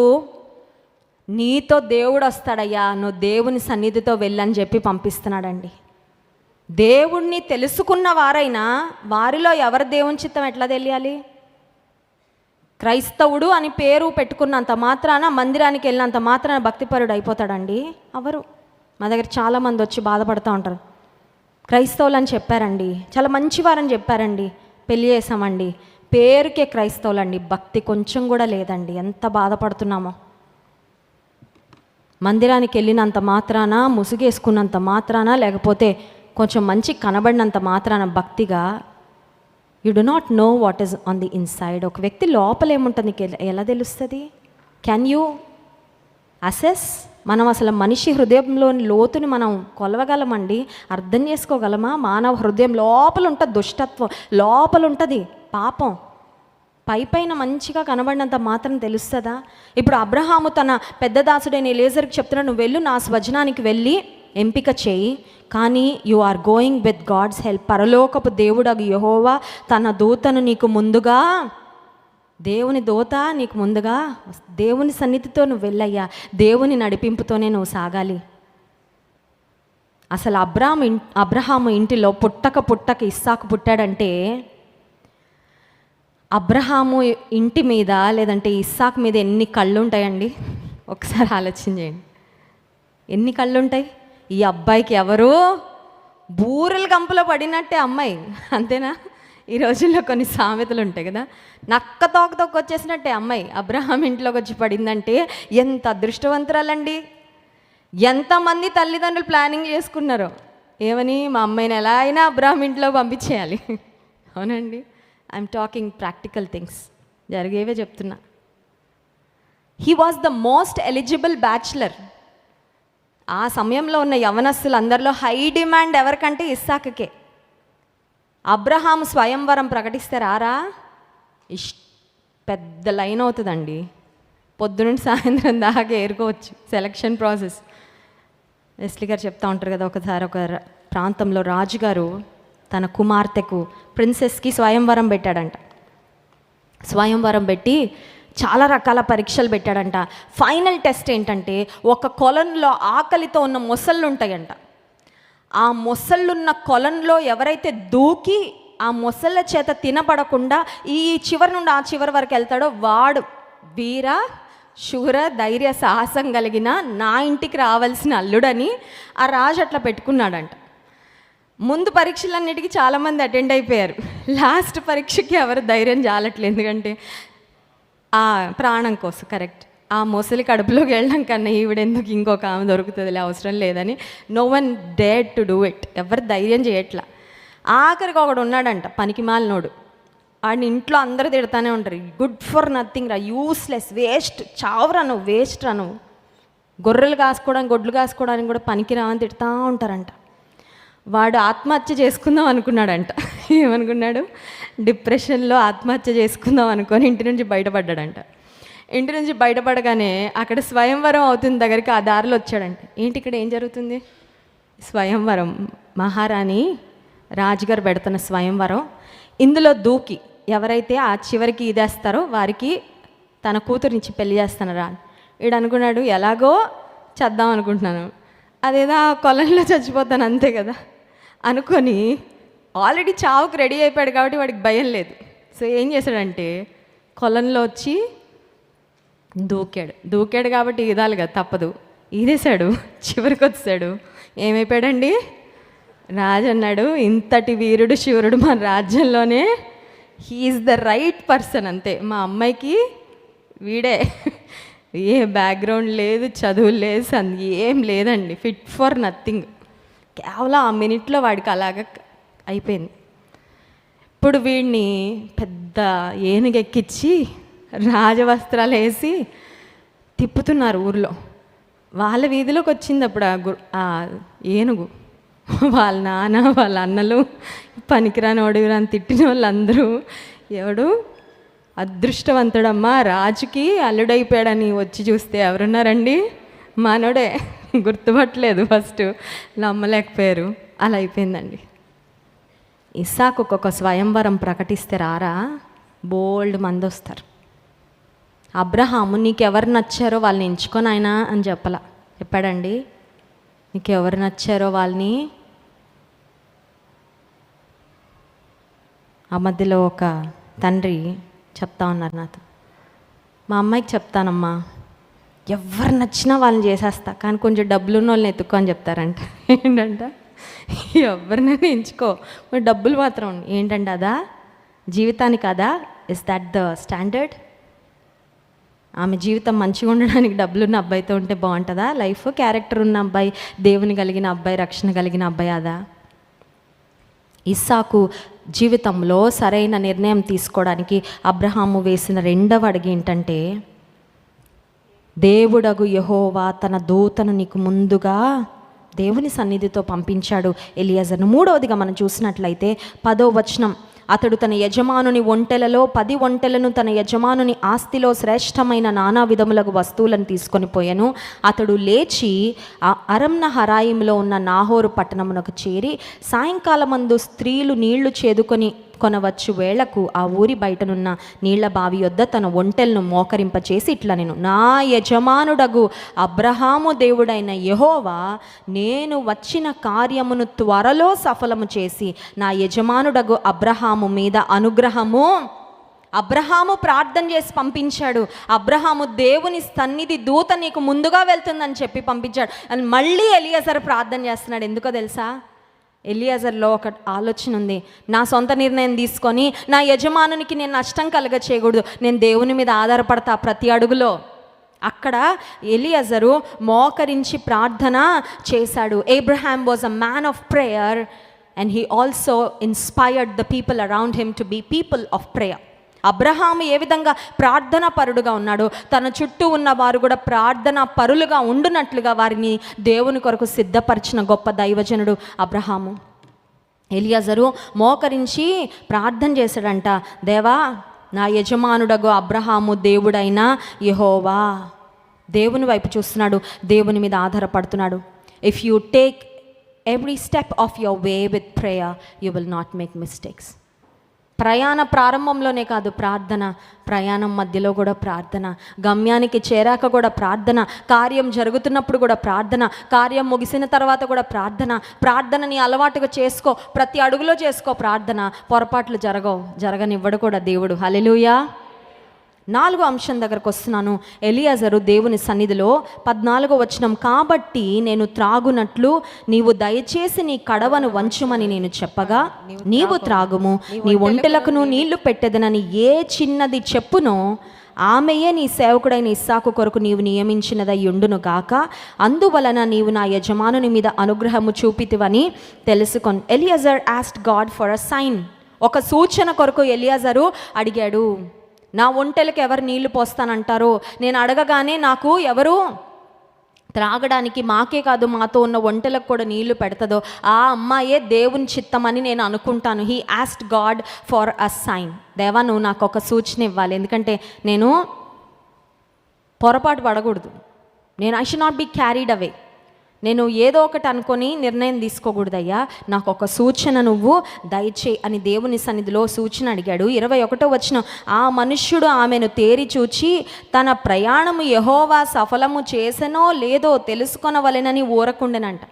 నీతో దేవుడు వస్తాడయ్యా, నువ్వు దేవుని సన్నిధితో వెళ్ళని చెప్పి పంపిస్తున్నాడండి. దేవుణ్ణి తెలుసుకున్న వారైనా వారిలో ఎవరి దేవుని చిత్తం ఎట్లా తెలియాలి? క్రైస్తవుడు అని పేరు పెట్టుకున్నంత మాత్రాన, మందిరానికి వెళ్ళినంత మాత్రాన భక్తిపరుడు అయిపోతాడండి? అవరు. మా దగ్గర చాలామంది వచ్చి బాధపడుతూ ఉంటారు, క్రైస్తవులు అని చెప్పారండి, చాలా మంచివారని చెప్పారండి, పెళ్ళి చేసామండి, పేరుకే క్రైస్తవులండి, భక్తి కొంచెం కూడా లేదండి. ఎంత బాధపడుతున్నామో. మందిరానికి వెళ్ళినంత మాత్రాన, ముసుగేసుకున్నంత మాత్రాన, లేకపోతే కొంచెం మంచి కనబడినంత మాత్రాన భక్తిగా, you do not know what is on the inside. ఒక వ్యక్తి లోపల ఏముంటుంది నీకు ఎలా తెలుస్తుంది? Can you assess? మనం అసలు మనిషి హృదయంలోని లోతుని మనం కొలవగలమండి, అర్థం చేసుకోగలమా? మానవ హృదయం లోపల ఉంటుంది దుష్టత్వం, లోపల ఉంటుంది పాపం. పైన మంచిగా కనబడినంత మాత్రం తెలుస్తుందా? ఇప్పుడు అబ్రహాము తన పెద్ద దాసుడైన ఎలీయజర్కి చెప్తున్నాడు, నువ్వు వెళ్ళు, నా స్వజనానికి వెళ్ళి ఎంపిక చేయి, కానీ you are going with God's help. పరలోకపు దేవుడగు యెహోవా తన దూతను నీకు ముందుగా, దేవుని దూత నీకు ముందుగా, దేవుని సన్నిధితో నువ్వు వెళ్ళయ్యా, దేవుని నడిపింపుతోనే నువ్వు సాగాలి. అసలు అబ్రహాము ఇంటిలో పుట్టక ఇస్సాకు పుట్టాడంటే, అబ్రహాము ఇంటి మీద లేదంటే ఇస్సాకు మీద ఎన్ని కళ్ళు ఉంటాయండి? ఒకసారి ఆలోచన చేయండి, ఎన్ని కళ్ళు ఉంటాయి? ఈ అబ్బాయికి ఎవరు బూరెల గంపలో పడినట్టే అమ్మాయి, అంతేనా? ఈ రోజుల్లో కొన్ని సామెతలు ఉంటాయి కదా, నక్క తోకొచ్చేసినట్టే అమ్మాయి అబ్రహాం ఇంట్లోకి వచ్చి పడిందంటే ఎంత అదృష్టవంతురాలండి. ఎంతమంది తల్లిదండ్రులు ప్లానింగ్ చేసుకున్నారో, ఏమని, మా అమ్మాయిని ఎలా అయినా అబ్రహాం ఇంట్లో పంపించేయాలి. అవునండి, ఐఎమ్ టాకింగ్ ప్రాక్టికల్ థింగ్స్, జరిగేవే చెప్తున్నా. He was the most eligible bachelor. ఆ సమయంలో ఉన్న యవనస్తులు అందరిలో హై డిమాండ్ ఎవరికంటే ఇస్సాకుకే. అబ్రహాం స్వయంవరం ప్రకటిస్తే రారా, పెద్ద లైన్ అవుతుందండి, పొద్దునుండి సాయంత్రం దాకా ఏరుకోవచ్చు సెలక్షన్ ప్రాసెస్. వెస్లీ గారు చెప్తా ఉంటారు కదా, ఒకసారి ఒక ప్రాంతంలో రాజుగారు తన కుమార్తెకు ప్రిన్సెస్కి స్వయంవరం పెట్టాడంట. స్వయంవరం పెట్టి చాలా రకాల పరీక్షలు పెట్టాడంట. ఫైనల్ టెస్ట్ ఏంటంటే, ఒక కొలంలో ఆకలితో ఉన్న మొసళ్ళు ఉంటాయంట, ఆ మొసళ్ళున్న కొలంలో ఎవరైతే దూకి ఆ మొసళ్ళ చేత తినబడకుండా ఈ చివరి నుండి ఆ చివరి వరకు వెళ్తాడో వాడు వీర శూర ధైర్య సాహసం కలిగిన నా ఇంటికి రావాల్సిన అల్లుడని ఆ రాజు అట్లా పెట్టుకున్నాడంట. ముందు పరీక్షలన్నిటికీ చాలామంది అటెండ్ అయిపోయారు. లాస్ట్ పరీక్షకి ఎవరు ధైర్యం చాలట్లేదు, ఎందుకంటే ఆ ప్రాణం కోసం. కరెక్ట్, ఆ మొసలి కడుపులోకి వెళ్ళడం కన్నా ఈవిడెందుకు ఇంకొక ఆమె దొరుకుతుందిలే, అవసరం లేదని no one dare to do it. ఎవరు ధైర్యం చేయట్లా. ఆఖరికి ఒకడు ఉన్నాడంట, పనికిమాలినోడు. వాడిని ఇంట్లో అందరూ తిడతానే ఉంటారు, గుడ్ ఫర్ నథింగ్ రా, యూస్లెస్, వేస్ట్, చావురా నువ్వు, వేస్ట్ రా నువ్వు, గొర్రెలు కాసుకోవడానికి గొడ్లు కాసుకోవడానికి కూడా పనికిరావని తిడతా ఉంటారంట. వాడు ఆత్మహత్య చేసుకుందాం అనుకున్నాడంట. ఏమనుకున్నాడు? డిప్రెషన్లో ఆత్మహత్య చేసుకుందాం అనుకొని ఇంటి నుంచి బయటపడ్డాడంట. ఇంటి నుంచి బయటపడగానే అక్కడ స్వయంవరం అవుతుంది దగ్గరికి ఆ దారిలో వచ్చాడంట. ఏంటి ఇక్కడ ఏం జరుగుతుంది? స్వయంవరం, మహారాణి రాజుగారు పెడుతున్న స్వయంవరం. ఇందులో దూకి ఎవరైతే ఆ చివరికి ఇదేస్తారో వారికి తన కూతురునిచ్చి పెళ్లి చేస్తున్నారా. వీడు అనుకున్నాడు, ఎలాగో చేద్దాం అనుకుంటున్నాను, అదేదో ఆ కొలంలో చచ్చిపోతాను అంతే కదా అనుకొని ఆల్రెడీ చావుకు రెడీ అయిపోయాడు కాబట్టి వాడికి భయం లేదు. సో ఏం చేశాడంటే కొలంలో వచ్చి దూకాడు కాబట్టి ఈదాలి కదా, తప్పదు, ఈదేశాడు. చివరికి వచ్చాడు, ఏమైపోయాడండి? రాజు అన్నాడు, ఇంతటి వీరుడు శూరుడు మన రాజ్యంలోనే, హీఈస్ ద రైట్ పర్సన్. అంతే, మా అమ్మాయికి వీడే, ఏ బ్యాక్గ్రౌండ్ లేదు, చదువు లేదు, ఏం లేదండి, ఫిట్ ఫర్ నథింగ్. కేవలం ఆ మినిట్లో వాడికి అలాగ అయిపోయింది. ఇప్పుడు వీడిని పెద్ద ఏనుగెక్కించి రాజవస్త్రాలు వేసి తిప్పుతున్నారు ఊర్లో. వాళ్ళ వీధిలోకి వచ్చింది అప్పుడు ఆ ఏనుగు. వాళ్ళ నాన్న, వాళ్ళ అన్నలు, పనికిరానోడు అని తిట్టిన వాళ్ళందరూ, ఎవడు అదృష్టవంతుడమ్మా రాజుకి అల్లుడైపోయాడని వచ్చి చూస్తే ఎవరున్నారండి? మనోడే. గుర్తుపట్టలేదు, ఫస్ట్ నమ్మలేకపోయారు. అలా అయిపోయిందండి. ఇస్సాకు ఒక్కొక్క స్వయంవరం ప్రకటిస్తే రారా బోల్డ్ మంది వస్తారు. అబ్రహాము నీకెవరు నచ్చారో వాళ్ళని ఎంచుకొని ఆయన అని చెప్పాడండి. నీకు ఎవరు నచ్చారో వాళ్ళని. ఆ మధ్యలో ఒక తండ్రి చెప్తా ఉన్నారు నాతో, మా అమ్మాయికి చెప్తానమ్మా, ఎవరు నచ్చినా వాళ్ళని చేసేస్తా, కానీ కొంచెం డబ్బులు ఉన్న వాళ్ళని ఎత్తుక్కో అని చెప్తారంట. ఏంటంట? ఎవరినైనా ఎంచుకో, డబ్బులు మాత్రం. ఏంటంటే అదా జీవితానికి? అదా? Is that the standard? ఆమె జీవితం మంచిగా ఉండడానికి డబ్బులున్న అబ్బాయితో ఉంటే బాగుంటుందా లైఫ్? క్యారెక్టర్ ఉన్న అబ్బాయి, దేవుని కలిగిన అబ్బాయి, రక్షణ కలిగిన అబ్బాయి అదా? ఇస్సాకు జీవితంలో సరైన నిర్ణయం తీసుకోవడానికి అబ్రహాము వేసిన రెండవ అడుగు ఏంటంటే, దేవుడగు యెహోవా తన దూతను నీకు ముందుగా దేవుని సన్నిధితో పంపించాడు ఎలియాజరును. మూడవదిగా మనం చూసినట్లయితే 10వ వచనం, అతడు తన యజమానుని ఒంటెలలో 10 ఒంటెలను తన యజమానుని ఆస్తిలో శ్రేష్టమైన నానా విధములకు వస్తువులను తీసుకొని పోయాను. అతడు లేచి అరమ్న హరాయిములో ఉన్న నాహోరు పట్టణమునకు చేరి సాయంకాలమందు స్త్రీలు నీళ్లు చేదుకొని కొనవచ్చు వేళకు ఆ ఊరి బయటనున్న నీళ్ల బావి యొద్ద తన ఒంటెలను మోకరింపచేసి ఇట్లా, నేను నా యజమానుడగు అబ్రహాము దేవుడైన యెహోవా నేను వచ్చిన కార్యమును త్వరలో సఫలము చేసి నా యజమానుడగు అబ్రహాము మీద అనుగ్రహము. అబ్రహాము ప్రార్థన చేసి పంపించాడు. అబ్రహాము దేవుని సన్నిధి దూత నీకు ముందుగా వెళ్తుందని చెప్పి పంపించాడు. అని మళ్ళీ ఎలియాజరు ప్రార్థన చేస్తున్నాడు. ఎందుకో తెలుసా? ఎలియాజర్లో ఒక ఆలోచన ఉంది, నా సొంత నిర్ణయం తీసుకొని నా యజమానునికి నేను నష్టం కలగ చేయకూడదు, నేను దేవుని మీద ఆధారపడతా ప్రతి అడుగులో. అక్కడ ఎలియాజరు మోకరించి ప్రార్థన చేశాడు. Abraham was a man of prayer and he also inspired the people around him to be people of prayer. అబ్రహాము ఏ విధంగా ప్రార్థనా పరుడుగా ఉన్నాడో తన చుట్టూ ఉన్న వారు కూడా ప్రార్థనా పరులుగా ఉండునట్లుగా వారిని దేవుని కొరకు సిద్ధపరిచిన గొప్ప దైవజనుడు అబ్రహాము. ఎలియాజరు మోకరించి ప్రార్థన చేశాడంట, దేవా నా యజమానుడగు అబ్రహాము దేవుడైన యెహోవా. దేవుని వైపు చూస్తున్నాడు, దేవుని మీద ఆధారపడుతున్నాడు. If you take every step of your way with prayer you will not make mistakes. ప్రయాణ ప్రారంభంలోనే కాదు ప్రార్థన, ప్రయాణం మధ్యలో కూడా ప్రార్థన, గమ్యానికి చేరాక కూడా ప్రార్థన, కార్యం జరుగుతున్నప్పుడు కూడా ప్రార్థన, కార్యం ముగిసిన తర్వాత కూడా ప్రార్థన. ప్రార్థనని అలవాటుగా చేసుకో, ప్రతి అడుగులో చేసుకో ప్రార్థన. పొరపాట్లు జరగనివ్వడు కూడా దేవుడు. హల్లెలూయా. 4వ అంశం దగ్గరకు వస్తున్నాను. ఎలియాజరు దేవుని సన్నిధిలో 14వ వచనం, కాబట్టి నేను త్రాగునట్లు నీవు దయచేసి నీ కడవను వంచుమని నేను చెప్పగా నీవు త్రాగుము, నీ ఒంటెలకును నీళ్లు పెట్టెదనని ఏ చిన్నది చెప్పునో ఆమెయే నీ సేవకుడైన ఇస్సాకు కొరకు నీవు నియమించినదై ఉండును గాక, అందువలన నీవు నా యజమానుని మీద అనుగ్రహము చూపితివని తెలుసుకొన్. Eliezer asked God for a sign. ఒక సూచన కొరకు ఎలియాజరు అడిగాడు. నా ఒంటెలకు ఎవరు నీళ్లు పోస్తానంటారో, నేను అడగగానే నాకు ఎవరు త్రాగడానికి, మాకే కాదు మాతో ఉన్న ఒంటెలకు కూడా నీళ్లు పెడతదో ఆ అమ్మాయే దేవుని చిత్తమని నేను అనుకుంటాను. He asked God for a sign. దేవా, నువ్వు నాకు ఒక సూచన ఇవ్వాలి, ఎందుకంటే నేను పొరపాటు పడకూడదు. I should not be carried away. నేను ఏదో ఒకటి అనుకొని నిర్ణయం తీసుకోకూడదయ్యా, నాకు ఒక సూచన నువ్వు దయచేయి అని దేవుని సన్నిధిలో సూచన అడిగాడు. 21వ వచనం, ఆ మనుష్యుడు ఆమెను తేరి చూచి తన ప్రయాణము యెహోవా సఫలము చేసెనో లేదో తెలుసుకొనవలెనని ఊరకుండెనంట.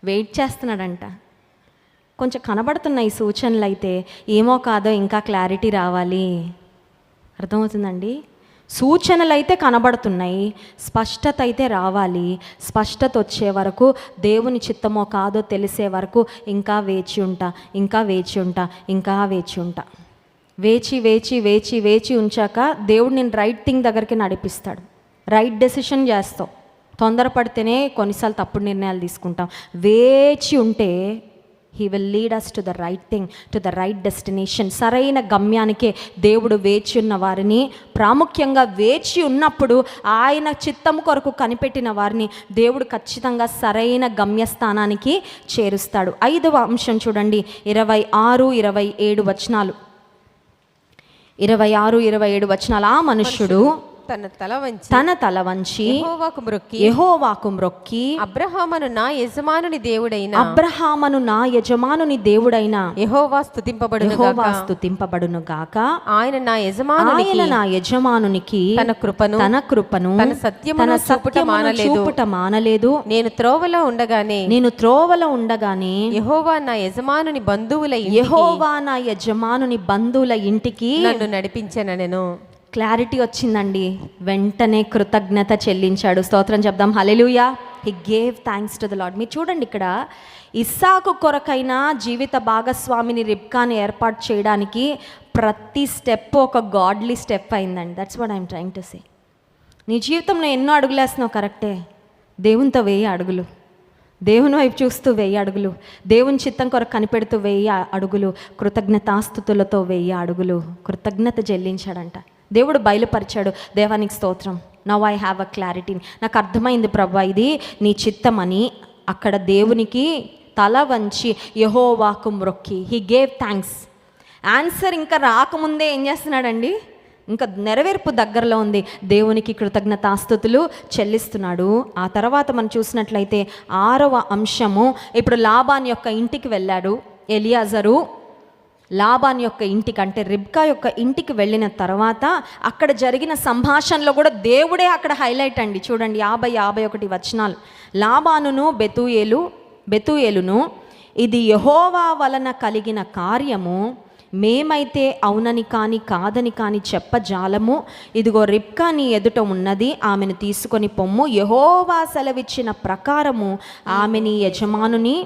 వెయిట్ చేస్తున్నాడంట. కొంచెం కనబడుతున్నాయి సూచనలు, అయితే ఏమో కాదో ఇంకా క్లారిటీ రావాలి. అర్థమవుతుందండి? సూచనలు అయితే కనబడుతున్నాయి, స్పష్టత అయితే రావాలి. స్పష్టత వచ్చే వరకు, దేవుని చిత్తమో కాదో తెలిసే వరకు ఇంకా వేచి ఉంటా. వేచి ఉంచాక దేవుడు నేను రైట్ థింగ్ దగ్గరికి నడిపిస్తాడు. రైట్ డెసిషన్ చేస్తావు. తొందరపడితేనే కొన్నిసార్లు తప్పుడు నిర్ణయాలు తీసుకుంటాం. వేచి ఉంటే He will lead us to the right thing, to the right destination. సరైన గమ్యానికే దేవుడు వేచి ఉన్న వారిని, ప్రాముఖ్యంగా వేచి ఉన్నప్పుడు ఆయన చిత్తము కొరకు కనిపెట్టిన వారిని దేవుడు ఖచ్చితంగా సరైన గమ్యస్థానానికి చేరుస్తాడు. 5వ అంశం చూడండి, 26-27 వచనాలు. 26-27 వచనాలు. ఆ మనుష్యుడు
తన తల వంచి
యెహోవాకు మ్రొక్కి
అబ్రహామును నా యజమానుని దేవుడైన
యెహోవా స్తుతింపబడును గాక,
ఆయన నా
యజమానునికి తన కృపను
తన సత్యమును
చూపుట మానలేదు.
నేను త్రోవలో ఉండగానే యెహోవా నా యజమానుని బంధువుల ఇంటికి నన్ను నడిపించెనెను.
క్లారిటీ వచ్చిందండి. వెంటనే కృతజ్ఞత చెల్లించాడు. స్తోత్రం చెప్దాం. Hallelujah. He gave thanks to the lord. మీరు చూడండి, ఇక్కడ ఇస్సాకు కొరకైన జీవిత భాగస్వామిని రిబ్కాని ఏర్పాటు చేయడానికి ప్రతి స్టెప్ ఒక గాడ్లీ స్టెప్ అయిందండి. That's what I'm trying to say. నీ జీవితంలో ఎన్నో అడుగులు వేస్తున్నావు, కరెక్టే. దేవునితో 1000 అడుగులు, దేవుని వైపు చూస్తూ 1000 అడుగులు, దేవుని చిత్తం కొరకు కనిపెడుతూ 1000 అడుగులు, కృతజ్ఞతాస్తుతులతో 1000 అడుగులు. కృతజ్ఞత చెల్లించాడంట. దేవుడు బయలుపరిచాడు. దేవానికి స్తోత్రం. Now I have a clarity. నాకు అర్థమైంది ప్రభా, ఇది నీ చిత్తమని. అక్కడ దేవునికి తల వంచి యెహోవాకు మ్రొక్కి హీ గేవ్ థ్యాంక్స్. ఆన్సర్ ఇంకా రాకముందే ఏం చేస్తున్నాడండి? ఇంకా నెరవేర్పు దగ్గరలో ఉంది. దేవునికి కృతజ్ఞతాస్తుతులు చెల్లిస్తున్నాడు. ఆ తర్వాత మనం చూసినట్లయితే 6వ అంశము, ఇప్పుడు లాబాన్ యొక్క ఇంటికి వెళ్ళాడు ఎలియాజరు. లాబాన్ యొక్క ఇంటికి, అంటే రిబ్కా యొక్క ఇంటికి వెళ్ళిన తర్వాత అక్కడ జరిగిన సంభాషణలో కూడా దేవుడే అక్కడ హైలైట్ అండి. చూడండి 50-51 వచనాలు. లాబానును బెతూయేలును ఇది యెహోవా వలన కలిగిన కార్యము, మేమైతే అవునని కానీ కాదని కానీ చెప్పజాలము. ఇదిగో రిబ్కా నీ ఎదుట ఉన్నది, ఆమెను తీసుకొని పొమ్ము. యెహోవా సెలవిచ్చిన ప్రకారము ఆమె నీ యజమానుని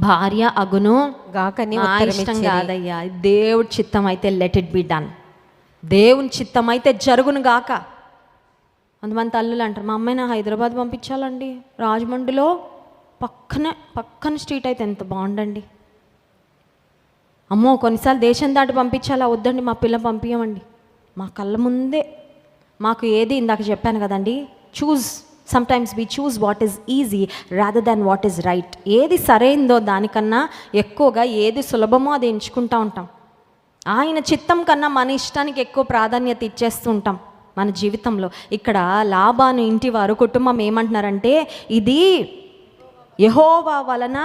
భార్య అగును గాకని. ఇష్టం కాదయ్యా, దేవుడి చిత్తం అయితే లెట్ ఇట్ బి డన్. దేవుని చిత్తం అయితే జరుగును గాక. కొంతమంది తల్లులు అంటారు, మా అమ్మాయిని హైదరాబాద్ పంపించాలండి, రాజమండ్రిలో పక్కన స్ట్రీట్ అయితే ఎంత బాగుండండి. అమ్మో, కొన్నిసార్లు దేశం దాటి పంపించాలా? వద్దండి, మా పిల్ల పంపించమండి. మా కళ్ళ ముందే మాకు ఏది, ఇందాక చెప్పాను కదండి, sometimes we choose what is easy rather than what is right. ఏది సరైందో దానికన్నా ఎక్కువగా ఏది సులభమో అది ఎంచుకుంటూ ఉంటాం. ఆయన చిత్తం కన్నా మన ఇష్టానికి ఎక్కువ ప్రాధాన్యత ఇచ్చేస్తూ ఉంటాం మన జీవితంలో. ఇక్కడ లాబాను ఇంటి వారు కుటుంబం ఏమంటున్నారంటే, ఇది యెహోవా వలన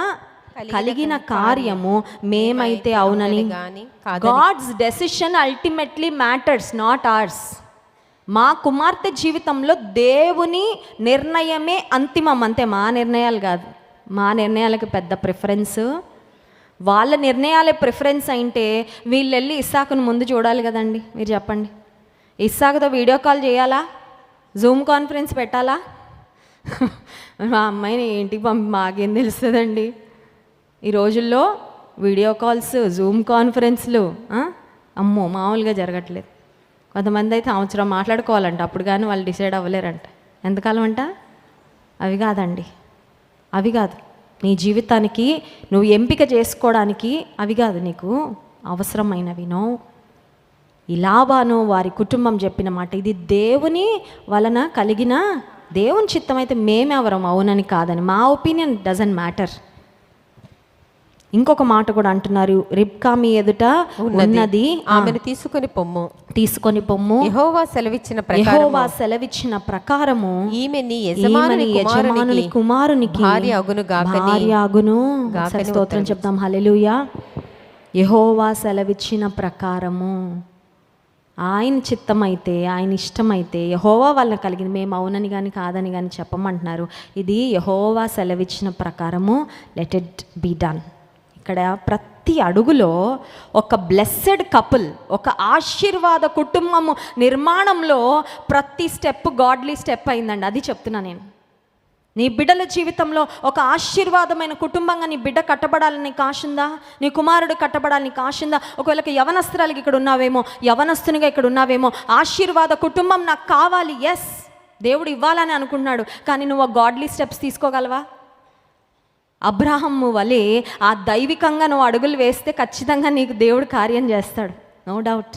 కలిగిన కార్యము మేమైతే అవునని.
గాని కాదు.
God's decision ultimately matters, not ours. మా కుమార్తె జీవితంలో దేవుని నిర్ణయమే అంతిమం, అంతే. మా నిర్ణయాలు కాదు. మా నిర్ణయాలకు పెద్ద ప్రిఫరెన్స్, వాళ్ళ నిర్ణయాలే ప్రిఫరెన్స్ అయితే వీళ్ళు వెళ్ళి ఇస్సాకును ముందు చూడాలి కదండి. మీరు చెప్పండి, ఇస్సాకుతో వీడియో కాల్ చేయాలా, జూమ్ కాన్ఫరెన్స్ పెట్టాలా? మా అమ్మాయిని ఇంటికి మాకేం తెలుస్తుందండి. ఈ రోజుల్లో వీడియో కాల్స్, జూమ్ కాన్ఫరెన్స్లు అమ్మో మామూలుగా జరగట్లేదు. కొంతమంది అయితే సంవత్సరం మాట్లాడుకోవాలంట, అప్పుడు కానీ వాళ్ళు డిసైడ్ అవ్వలేరంట. ఎంతకాలం అంట? అవి కాదండి, అవి కాదు. నీ జీవితానికి నువ్వు ఎంపిక చేసుకోవడానికి అవి కాదు నీకు అవసరమైనవినో. ఈ లాబాను వారి కుటుంబం చెప్పిన మాట ఇది దేవుని వలన కలిగిన, దేవుని చిత్తం అయితే మేమెవరం అవునని కాదని. మా ఒపీనియన్ డజంట్ మ్యాటర్. ఇంకొక మాట కూడా అంటున్నారు, రిబ్కా మీ ఎదుట ఉన్నది,
ఆమెను తీసుకొని పొమ్ము. యెహోవా సెలవిచ్చిన ప్రకారము
ఈమె నీ
యజమానుని
కుమారునికి
భార్య
అగును. స్తోత్రం చెప్తాం. హల్లెలూయా. యెహోవా సెలవిచ్చిన ప్రకారము, ఆయన చిత్తమైతే, ఆయన ఇష్టమైతే, యెహోవా వల్ల కలిగింది. మేము అవునని కానీ కాదని కానీ చెప్పమంటున్నారు. ఇది యెహోవా సెలవిచ్చిన ప్రకారము, లెట్ ఇట్ బీ డన్. ఇక్కడ ప్రతి అడుగులో ఒక బ్లెస్సెడ్ కపుల్, ఒక ఆశీర్వాద కుటుంబము నిర్మాణంలో ప్రతి స్టెప్ గాడ్లీ స్టెప్ అయిందండి. అది చెప్తున్నా నేను. నీ బిడ్డల జీవితంలో ఒక ఆశీర్వాదమైన కుటుంబంగా నీ బిడ్డ కట్టబడాలని నీకు ఆశ ఉందా? నీ కుమారుడు కట్టబడాలని నీకు ఆశ ఉందా? ఒకవేళ యవనస్తురాలకి ఇక్కడ ఉన్నావేమో, యవనస్తునిగా ఇక్కడ ఉన్నావేమో, ఆశీర్వాద కుటుంబం నాకు కావాలి, ఎస్ దేవుడు ఇవ్వాలని అనుకున్నాడు, కానీ నువ్వు గాడ్లీ స్టెప్స్ తీసుకోగలవా? అబ్రాహము వలె ఆ దైవికంగా నువ్వు అడుగులు వేస్తే ఖచ్చితంగా నీకు దేవుడు కార్యం చేస్తాడు, నో డౌట్.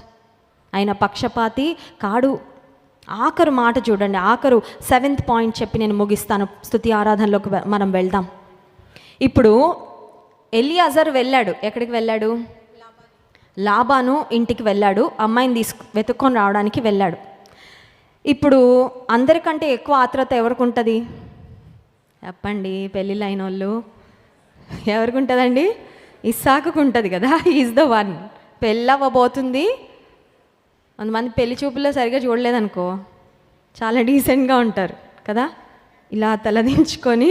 ఆయన పక్షపాతి కాడు. ఆఖరు మాట చూడండి, ఆఖరు 7th పాయింట్ చెప్పి నేను ముగిస్తాను. స్తుతి ఆరాధనలోకి మనం వెళ్దాం. ఇప్పుడు ఎలియాజర్ వెళ్ళాడు. ఎక్కడికి వెళ్ళాడు? లాబాను ఇంటికి వెళ్ళాడు. అమ్మాయిని వెతుక్కొని రావడానికి వెళ్ళాడు. ఇప్పుడు అందరికంటే ఎక్కువ ఆత్రత ఎవరికి ఉంటుంది చెప్పండి? పెళ్ళిళ్ళు అయిన వాళ్ళు ఎవరికి ఉంటుందండి? ఇస్సాకుకు ఉంటుంది కదా. Is the one. పెళ్ళవ్వబోతుంది. కొంతమంది పెళ్లి చూపుల్లో సరిగా చూడలేదనుకో, చాలా డీసెంట్గా ఉంటారు కదా, ఇలా తలదించుకొని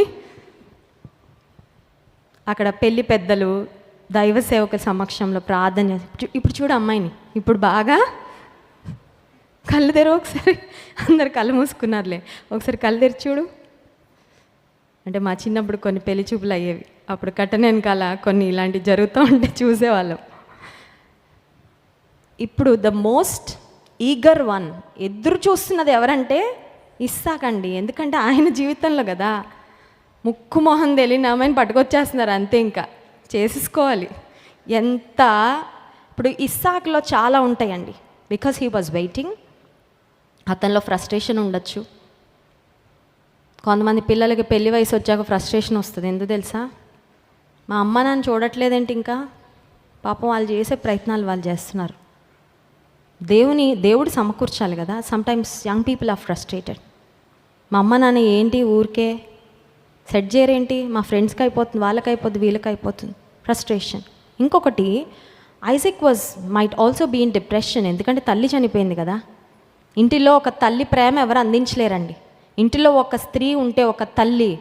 అక్కడ పెళ్లి పెద్దలు దైవ సేవకుల సమక్షంలో ప్రార్థన చేసి, ఇప్పుడు చూడు అమ్మాయిని, ఇప్పుడు బాగా కళ్ళు తెరు ఒకసారి. అందరు కళ్ళు మూసుకున్నారులే, ఒకసారి కళ్ళు తెరిచి చూడు అంటే. మా చిన్నప్పుడు కొన్ని పెళ్లి చూపులు అయ్యేవి, అప్పుడు కట్టన వెనకాల కొన్ని ఇలాంటివి జరుగుతూ ఉంటే చూసేవాళ్ళం. ఇప్పుడు ద మోస్ట్ ఈగర్ వన్, ఎదురు చూస్తున్నది ఎవరంటే ఇస్సాకండి. ఎందుకంటే ఆయన జీవితంలో కదా, ముక్కు మొహం తెలియని ఆమెను పట్టుకొచ్చేస్తున్నారు అంతే, ఇంకా చేసేసుకోవాలి. ఎంత ఇప్పుడు ఇస్సాక్లో చాలా ఉంటాయండి. Because he was waiting. అతనిలో ఫ్రస్ట్రేషన్ ఉండొచ్చు. కొంతమంది పిల్లలకి పెళ్లి వయసు వచ్చాక ఫ్రస్ట్రేషన్ వస్తుంది. ఎందుకు తెలుసా? మా అమ్మ నాన్న చూడట్లేదేంటి, ఇంకా పాపం వాళ్ళు చేసే ప్రయత్నాలు వాళ్ళు చేస్తున్నారు. దేవుడు సమకూర్చాలి కదా. Sometimes young people are frustrated. మా అమ్మ నాన్న ఏంటి ఊరికే సెట్ చేయరేంటి, మా ఫ్రెండ్స్కి అయిపోతుంది, వాళ్ళకి అయిపోతుంది, వీళ్ళకి అయిపోతుంది, ఫ్రస్ట్రేషన్. ఇంకొకటి, Isaac might also be in depression. ఎందుకంటే తల్లి చనిపోయింది కదా. ఇంటిలో ఒక తల్లి ప్రేమ ఎవరు అందించలేరండి. ఇంటిలో ఒక స్త్రీ ఉంటే, ఒక తల్లి,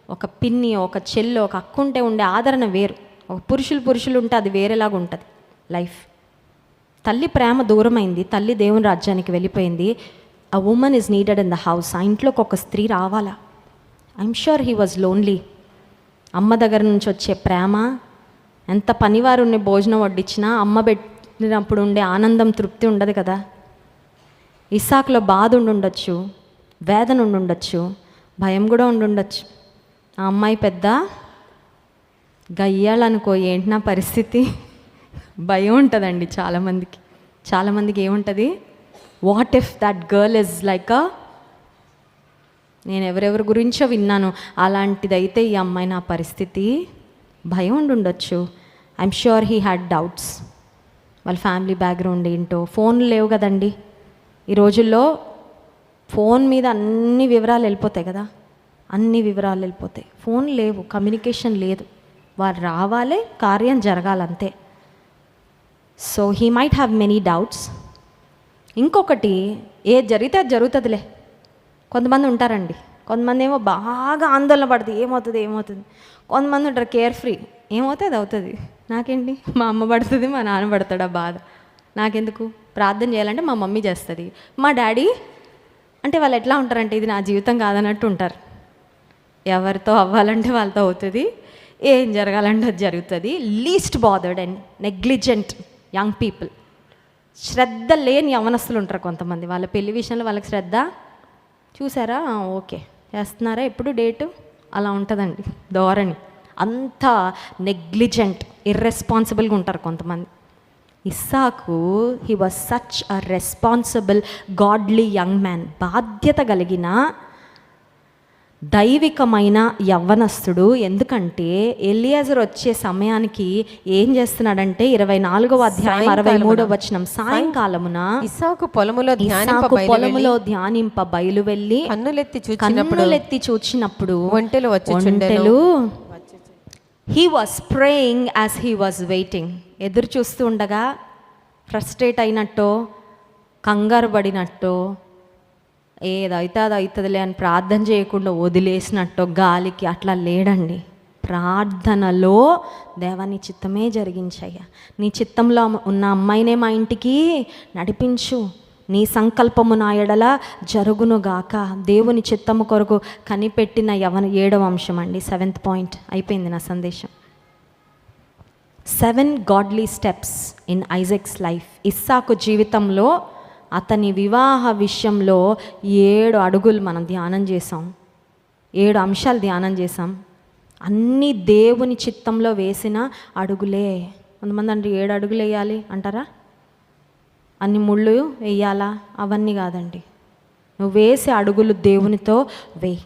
ఒక పిన్ని, ఒక చెల్లి, ఒక అక్క ఉంటే ఉండే ఆదరణ వేరు. ఒక పురుషులు ఉంటే అది వేరేలాగా ఉంటుంది లైఫ్. తల్లి ప్రేమ దూరమైంది, తల్లి దేవుని రాజ్యానికి వెళ్ళిపోయింది. A woman is needed in the house. ఆ ఇంట్లోకి ఒక స్త్రీ రావాలా. I'm sure he was lonely. అమ్మ దగ్గర నుంచి వచ్చే ప్రేమ, ఎంత పనివారు ఉండే భోజనం వడ్డించినా అమ్మ పెట్టినప్పుడు ఉండే ఆనందం, తృప్తి ఉండదు కదా. ఇస్సాకులో బాధ ఉండుండొచ్చు, వేదన ఉండుండొచ్చు, భయం కూడా ఉండుండొచ్చు. ఆ అమ్మాయి పెద్ద గయ్యాలనుకో, ఏంటి నా పరిస్థితి, భయం ఉంటుందండి చాలామందికి ఏముంటుంది, what if that girl is like నేను ఎవరెవరి గురించో విన్నాను, అలాంటిదైతే ఈ అమ్మాయి నా పరిస్థితి, భయం ఉండుండొచ్చు. I'm sure he had doubts. వాళ్ళ ఫ్యామిలీ బ్యాక్గ్రౌండ్ ఏంటో. ఫోన్లు లేవు కదండి ఈ రోజుల్లో. ఫోన్ మీద అన్ని వివరాలు వెళ్ళిపోతాయి కదా, అన్ని వివరాలు వెళ్ళిపోతాయి. ఫోన్ లేవు, కమ్యూనికేషన్ లేదు. వారు రావాలి, కార్యం జరగాలంతే. So he might have many doubts. ఇంకొకటి, ఏది జరిగితే అది జరుగుతుందిలే. కొంతమంది ఉంటారండి, కొంతమంది ఏమో బాగా ఆందోళన పడుతుంది, ఏమవుతుంది. కొంతమంది ఉంటారు కేర్ ఫ్రీ, ఏమవుతుంది అవుతుంది, నాకేంటి, మా అమ్మ పడుతుంది, మా నాన్న పడతాడు, ఆ బాధ నాకెందుకు, ప్రార్థన చేయాలంటే మా మమ్మీ చేస్తుంది, మా డాడీ అంటే వాళ్ళు ఎట్లా ఉంటారంటే ఇది నా జీవితం కాదన్నట్టు ఉంటారు. ఎవరితో అవ్వాలంటే వాళ్ళతో అవుతుంది, ఏం జరగాలంటే అది జరుగుతుంది. Least bothered and negligent young people, శ్రద్ధ లేని యవనస్తులు ఉంటారు కొంతమంది. వాళ్ళ పెళ్లి విషయంలో వాళ్ళకి శ్రద్ధ, చూసారా ఓకే చేస్తున్నారా, ఎప్పుడు డేటు, అలా ఉంటుందండి ధోరణి. అంత నెగ్లిజెంట్, ఇర్రెస్పాన్సిబుల్గా ఉంటారు కొంతమంది. ఇస్సాకు, he was such a responsible godly young man, బాధ్యత కలిగిన దైవికమైన యవ్వనస్తుడు. ఎందుకంటే ఎలియాజరు వచ్చే సమయానికి ఏం చేస్తున్నాడంటే 24వ అధ్యాయం 63వ వచనం, సాయంకాలమున
ఇస్సాకు పొలములో
ధ్యానింప బయలు వెళ్ళి
కన్నులెత్తి
చూచినప్పుడు
ఒంటెలు
he was praying as he was waiting. ఎదురు చూస్తూ ఉండగా ఫ్రస్ట్రేట్ అయినట్టో కంగారు పడినట్టో ఏదైతే అది అవుతుందిలే అని ప్రార్థన చేయకుండా వదిలేసినట్టు గాలికి అట్లా లేడండి. ప్రార్థనలో దేవా నీ చిత్తమే జరిగించయ్యా, నీ చిత్తంలో ఉన్న అమ్మాయినే మా ఇంటికి నడిపించు, నీ సంకల్పము నా ఎడల జరుగునుగాక. దేవుని చిత్తము కొరకు కనిపెట్టిన 7వ అంశం అండి, 7th పాయింట్. అయిపోయింది నా సందేశం. 7 godly steps in Isaac's life. ఇస్సాకు జీవితంలో అతని వివాహ విషయంలో 7 అడుగులు మనం ధ్యానం చేసాం, 7 అంశాలు ధ్యానం చేసాం. అన్నీ దేవుని చిత్తంలో వేసిన అడుగులే. కొంతమంది అంటే 7 అడుగులు వేయాలి అంటారా, అన్ని ముళ్ళు వేయాలా, అవన్నీ కాదండి. నువ్వు వేసే అడుగులు దేవునితో వేయి.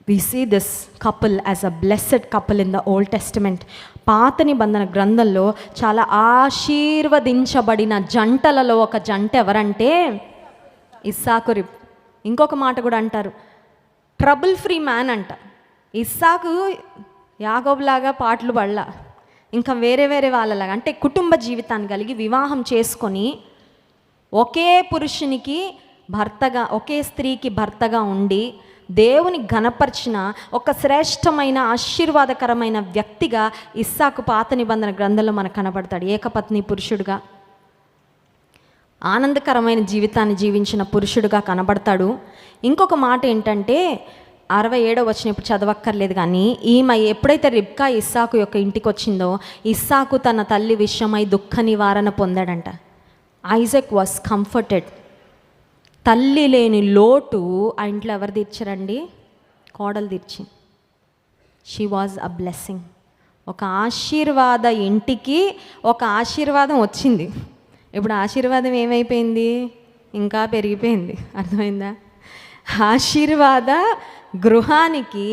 We see this couple as a blessed couple in the Old Testament. పాత నిబంధన గ్రంథంలో చాలా ఆశీర్వదించబడిన జంటలలో ఒక జంట ఎవరంటే ఇస్సాకు రిబ్. ఇంకొక మాట కూడా అంటారు, ట్రబుల్ ఫ్రీ మ్యాన్ అంట. ఇస్సాకు యాకోబులాగా పాటలు పడలా, ఇంకా వేరే వాళ్ళలాగా అంటే కుటుంబ జీవితాన్ని కలిగి వివాహం చేసుకొని ఒకే పురుషునికి భర్తగా, ఒకే స్త్రీకి భర్తగా ఉండి దేవుని ఘనపరిచిన ఒక శ్రేష్టమైన ఆశీర్వాదకరమైన వ్యక్తిగా ఇస్సాకు పాత నిబంధన గ్రంథంలో మనకు కనబడతాడు. ఏకపత్ని పురుషుడుగా, ఆనందకరమైన జీవితాన్ని జీవించిన పురుషుడుగా కనబడతాడు. ఇంకొక మాట ఏంటంటే 67వ వచనం ఇప్పుడు చదవక్కర్లేదు, కానీ ఈమె ఎప్పుడైతే రిబ్కా ఇస్సాకు యొక్క ఇంటికి వచ్చిందో ఇస్సాకు తన తల్లి విషయమై దుఃఖ నివారణ పొందాడంట. Isaac was comforted. తల్లి లేని లోటు ఆ ఇంట్లో ఎవరు తీర్చారండి? కోడలు తీర్చి. She was a blessing. ఒక ఆశీర్వాద ఇంటికి ఒక ఆశీర్వాదం వచ్చింది. ఇప్పుడు ఆశీర్వాదం ఏమైపోయింది? ఇంకా పెరిగిపోయింది. అర్థమైందా? ఆశీర్వాద గృహానికి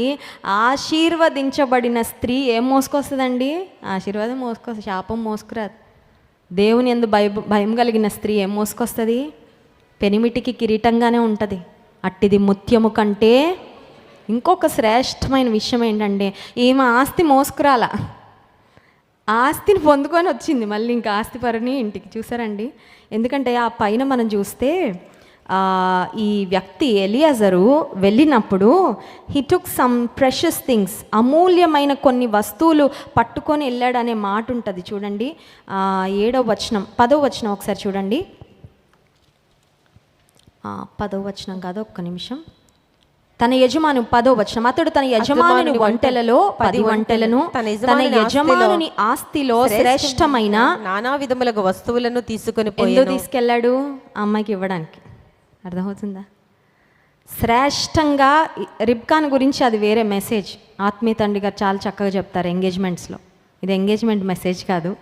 ఆశీర్వదించబడిన స్త్రీ ఏం మోసుకొస్తుందండి? ఆశీర్వాదం మోసుకొస్తుంది, శాపం మోసుకురాదు. దేవుని యందు భయం కలిగిన స్త్రీ ఏం మోసుకొస్తుంది? పెనిమిటికి కిరీటంగానే ఉంటుంది. అట్టిది ముత్యము కంటే. ఇంకొక శ్రేష్టమైన విషయం ఏంటంటే ఈమె ఆస్తి మోసుకురాల, ఆస్తిని పొందుకొని వచ్చింది మళ్ళీ ఇంకా ఆస్తిపరిని ఇంటికి. చూసారండి? ఎందుకంటే ఆ పైన మనం చూస్తే ఈ వ్యక్తి ఎలియాజరు వెళ్ళినప్పుడు he took some precious things, అమూల్యమైన కొన్ని వస్తువులు పట్టుకొని వెళ్ళాడనే మాట ఉంటుంది చూడండి. 7వ వచనం 10వ వచనం ఒకసారి చూడండి. 10వ వచనం కాదు, ఒక్క నిమిషం. తన యజమాను 10వ వచనం, అతడు తన యజమానుని వంటలలో 10 వంటలను తన యజమానుని ఆస్తిలో శ్రేష్టమైన
నానా విధములకు వస్తువులను తీసుకొని
తీసుకెళ్ళాడు అమ్మాయికి ఇవ్వడానికి. అర్థమవుతుందా? శ్రేష్టంగా రిబ్కాన్ గురించి అది వేరే మెసేజ్. ఆత్మీయ తండ్రి గారు చాలా చక్కగా చెప్తారు ఎంగేజ్మెంట్స్లో. ఇది ఎంగేజ్మెంట్ మెసేజ్ కాదు.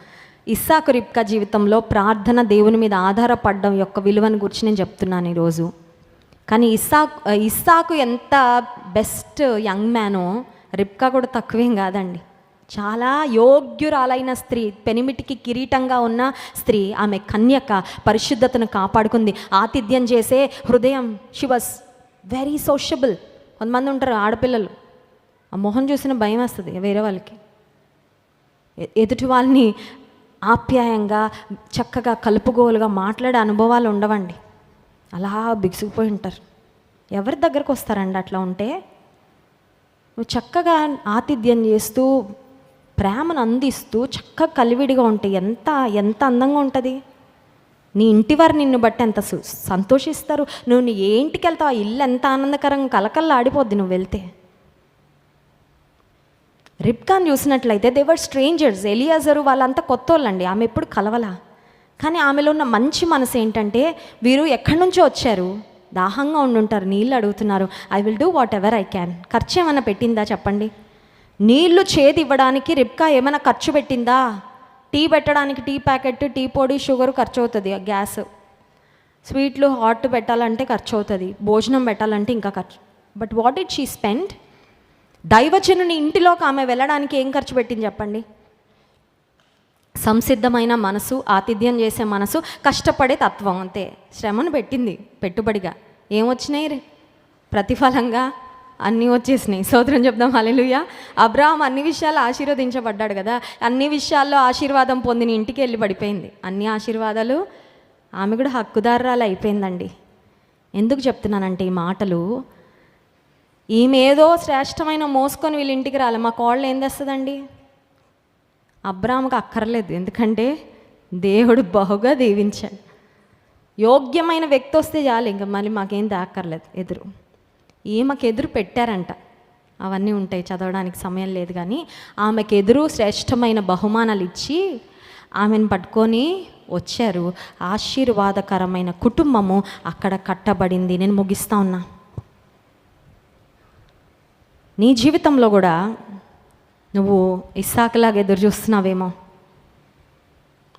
ఇస్సాకు రిబ్కా జీవితంలో ప్రార్థన, దేవుని మీద ఆధారపడడం యొక్క విలువను గురించి నేను చెప్తున్నాను ఈరోజు. కానీ ఇస్సాకు ఎంత బెస్ట్ యంగ్ మ్యానో రిబ్కా కూడా తక్కువేం కాదండి. చాలా యోగ్యురాలైన స్త్రీ, పెనిమిటికి కిరీటంగా ఉన్న స్త్రీ. ఆమె కన్యక, పరిశుద్ధతను కాపాడుకుంది, ఆతిథ్యం చేసే హృదయం. She was very sociable. కొంతమంది ఉంటారు ఆడపిల్లలు ఆ మొహం చూసిన భయం వస్తుంది వేరే వాళ్ళకి. ఎదుటి వాళ్ళని ఆప్యాయంగా చక్కగా కలుపుగోలుగా మాట్లాడే అనుభవాలు ఉండవండి. అలా బిగుసుకుపోయి ఉంటారు. ఎవరి దగ్గరకు వస్తారండి అట్లా ఉంటే? నువ్వు చక్కగా ఆతిథ్యం చేస్తూ ప్రేమను అందిస్తూ చక్కగా కలివిడిగా ఉంటే ఎంత ఎంత అందంగా ఉంటుంది. నీ ఇంటి వారు నిన్ను బట్టి ఎంత సంతోషిస్తారు. నువ్వు నీ ఏ ఇంటికి వెళ్తావు, ఆ ఇల్లు ఎంత ఆనందకరంగా కలకల్లా ఆడిపోద్ది నువ్వు వెళ్తే. రిబ్కాన్ చూసినట్లయితే దే వర్ స్ట్రేంజర్స్. ఎలియాజరు వాళ్ళంతా కొత్త వాళ్ళండి, ఆమె ఎప్పుడు కలవలా. కానీ ఆమెలో ఉన్న మంచి మనసు ఏంటంటే, వీరు ఎక్కడి నుంచో వచ్చారు, దాహంగా ఉండుంటారు, నీళ్ళు అడుగుతున్నారు. I will do what ever I can. ఖర్చు ఏమైనా పెట్టిందా చెప్పండి? నీళ్లు చేది ఇవ్వడానికి రిబ్కా ఏమైనా ఖర్చు పెట్టిందా? టీ పెట్టడానికి టీ ప్యాకెట్, టీ పొడి, షుగర్ ఖర్చు అవుతుంది, గ్యాస్, స్వీట్లు హాట్ పెట్టాలంటే ఖర్చు అవుతుంది, భోజనం పెట్టాలంటే ఇంకా ఖర్చు. But what did she spend? దైవజనుని ఇంటిలోకి ఆమె వెళ్ళడానికి ఏం ఖర్చు పెట్టింది చెప్పండి? సంసిద్ధమైన మనసు, ఆతిథ్యం చేసే మనసు, కష్టపడే తత్వం, అంతే. శ్రమను పెట్టింది పెట్టుబడిగా. ఏమొచ్చినాయి? ప్రతిఫలంగా అన్నీ వచ్చేసినాయి. స్తోత్రం చెప్దాం, హల్లెలూయా. అబ్రాహాం అన్ని విషయాల్లో ఆశీర్వదించబడ్డాడు కదా, అన్ని విషయాల్లో ఆశీర్వాదం పొందిన ఇంటికి వెళ్ళి పడిపోయింది. అన్ని ఆశీర్వాదాలు ఆమె కూడా హక్కుదారురాలు అయిపోయిందండి. ఎందుకు చెప్తున్నానంటే ఈ మాటలు, ఈమె ఏదో శ్రేష్టమైన మోసుకొని వీళ్ళ ఇంటికి రాలే. మా కోళ్ళు ఏం తెస్తుందండి? అబ్రాహాముకు అక్కర్లేదు, ఎందుకంటే దేవుడు బహుగా దీవించాడు. యోగ్యమైన వ్యక్తి వస్తే చాలు, ఇంకా మళ్ళీ మాకేం దాక్కర్లేదు ఎదురు. ఈమెకు ఎదురు పెట్టారంట, అవన్నీ ఉంటాయి, చదవడానికి సమయం లేదు. కానీ ఆమెకు ఎదురు శ్రేష్టమైన బహుమానాలు ఇచ్చి ఆమెను పట్టుకొని వచ్చారు. ఆశీర్వాదకరమైన కుటుంబము అక్కడ కట్టబడింది. నేను ముగిస్తా ఉన్నా. నీ జీవితంలో కూడా నువ్వు ఇస్సాకులాగా ఎదురు చూస్తున్నావేమో.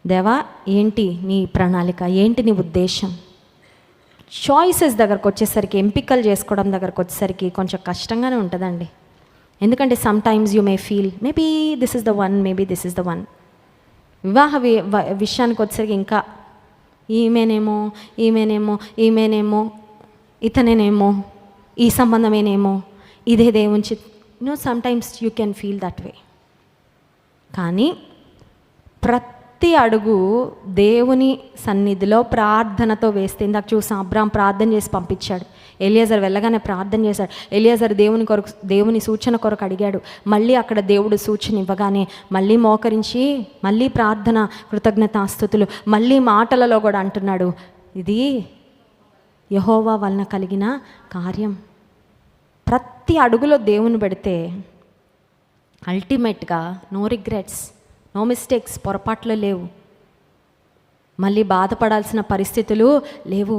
దేవా, ఏంటి నీ ప్రణాళిక, ఏంటి నీ ఉద్దేశం? చాయిసెస్ దగ్గరకు వచ్చేసరికి, ఎంపికలు చేసుకోవడం దగ్గరకు వచ్చేసరికి కొంచెం కష్టంగానే ఉంటుందండి. ఎందుకంటే some times you may feel maybe this is the one, maybe this is the one. వివాహ విషయానికి వచ్చేసరికి ఇంకా ఈమెనేమో, ఈమెనేమో, ఈమెనేమో, ఇతనేనేమో, ఈ సంబంధమేనేమో, ఇదే దేవుంచి. Sometimes you can feel that way. కానీ ప్రతి అడుగు దేవుని సన్నిధిలో ప్రార్థనతో వేస్తే, ఇందాక చూసాం అబ్రాహాం ప్రార్థన చేసి పంపించాడు. ఎలియాజర్ వెళ్ళగానే ప్రార్థన చేశాడు. ఎలియాజర్ దేవుని సూచన కొరకు అడిగాడు. మళ్ళీ అక్కడ దేవుడు సూచన ఇవ్వగానే మళ్ళీ మోకరించి, మళ్ళీ ప్రార్థన, కృతజ్ఞతాస్తుతులు, మళ్ళీ మాటలలో కూడా అంటున్నాడు, ఇది యెహోవా వలన కలిగిన కార్యం. ప్రతి అడుగులో దేవుని పెడితే అల్టిమేట్గా నో రిగ్రెట్స్, నో మిస్టేక్స్, పొరపాట్లు లేవు, మళ్ళీ బాధపడాల్సిన పరిస్థితులు లేవు.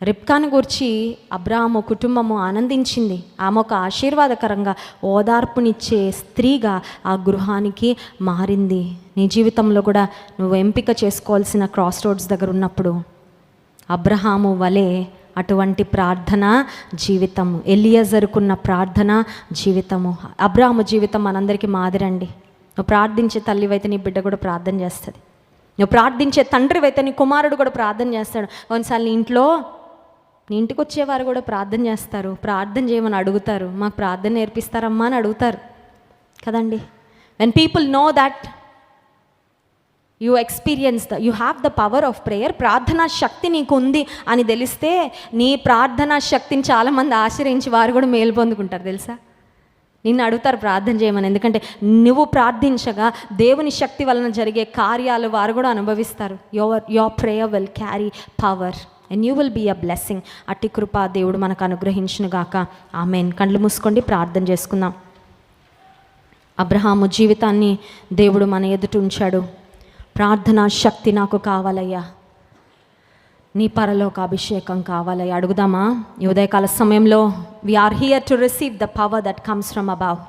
రిబ్కాను గురించి అబ్రాహాము కుటుంబము ఆనందించింది. ఆమె ఒక ఆశీర్వాదకరంగా ఓదార్పునిచ్చే స్త్రీగా ఆ గృహానికి మారింది. నీ జీవితంలో కూడా నువ్వు ఎంపిక చేసుకోవాల్సిన క్రాస్ రోడ్స్ దగ్గర ఉన్నప్పుడు అబ్రహాము వలె అటువంటి ప్రార్థన జీవితము, ఎలియాజరుకున్న ప్రార్థన జీవితము, అబ్రాహాము జీవితం మనందరికీ మాదిరండి. నువ్వు ప్రార్థించే తల్లివైతే నీ బిడ్డ కూడా ప్రార్థన చేస్తుంది. నువ్వు ప్రార్థించే తండ్రివైతే నీ కుమారుడు కూడా ప్రార్థన చేస్తాడు. కొన్నిసార్లు నీ ఇంటికి వచ్చేవారు కూడా ప్రార్థన చేస్తారు. ప్రార్థన చేయమని అడుగుతారు, మాకు ప్రార్థన నేర్పిస్తారమ్మా అని అడుగుతారు కదండి. When people know that you you have the power of prayer, ప్రార్థనా శక్తి నీకు ఉంది అని తెలిస్తే నీ ప్రార్థనా శక్తిని చాలామంది ఆశ్రయించి వారు కూడా మేలు పొందుకుంటారు తెలుసా. నిన్ను అడుగుతారు ప్రార్థన చేయమని, ఎందుకంటే నువ్వు ప్రార్థించగా దేవుని శక్తి వలన జరిగే కార్యాలు వారు కూడా అనుభవిస్తారు. Your prayer will carry power and you will be a blessing. అట్టి కృప దేవుడు మనకు అనుగ్రహించును గాక. ఆమేన్. కళ్ళు మూసుకోండి, ప్రార్థన చేసుకుందాం. అబ్రహాము జీవితాన్ని దేవుడు మన ఎదుట ఉంచాడు. ప్రార్థనా శక్తి నాకు కావాలయ్యా, నీ పరలోక అభిషేకం కావాలయ్యా. అడుగుదామా? ఈ ఉదయకాల సమయంలో we are here to receive the power that comes from above.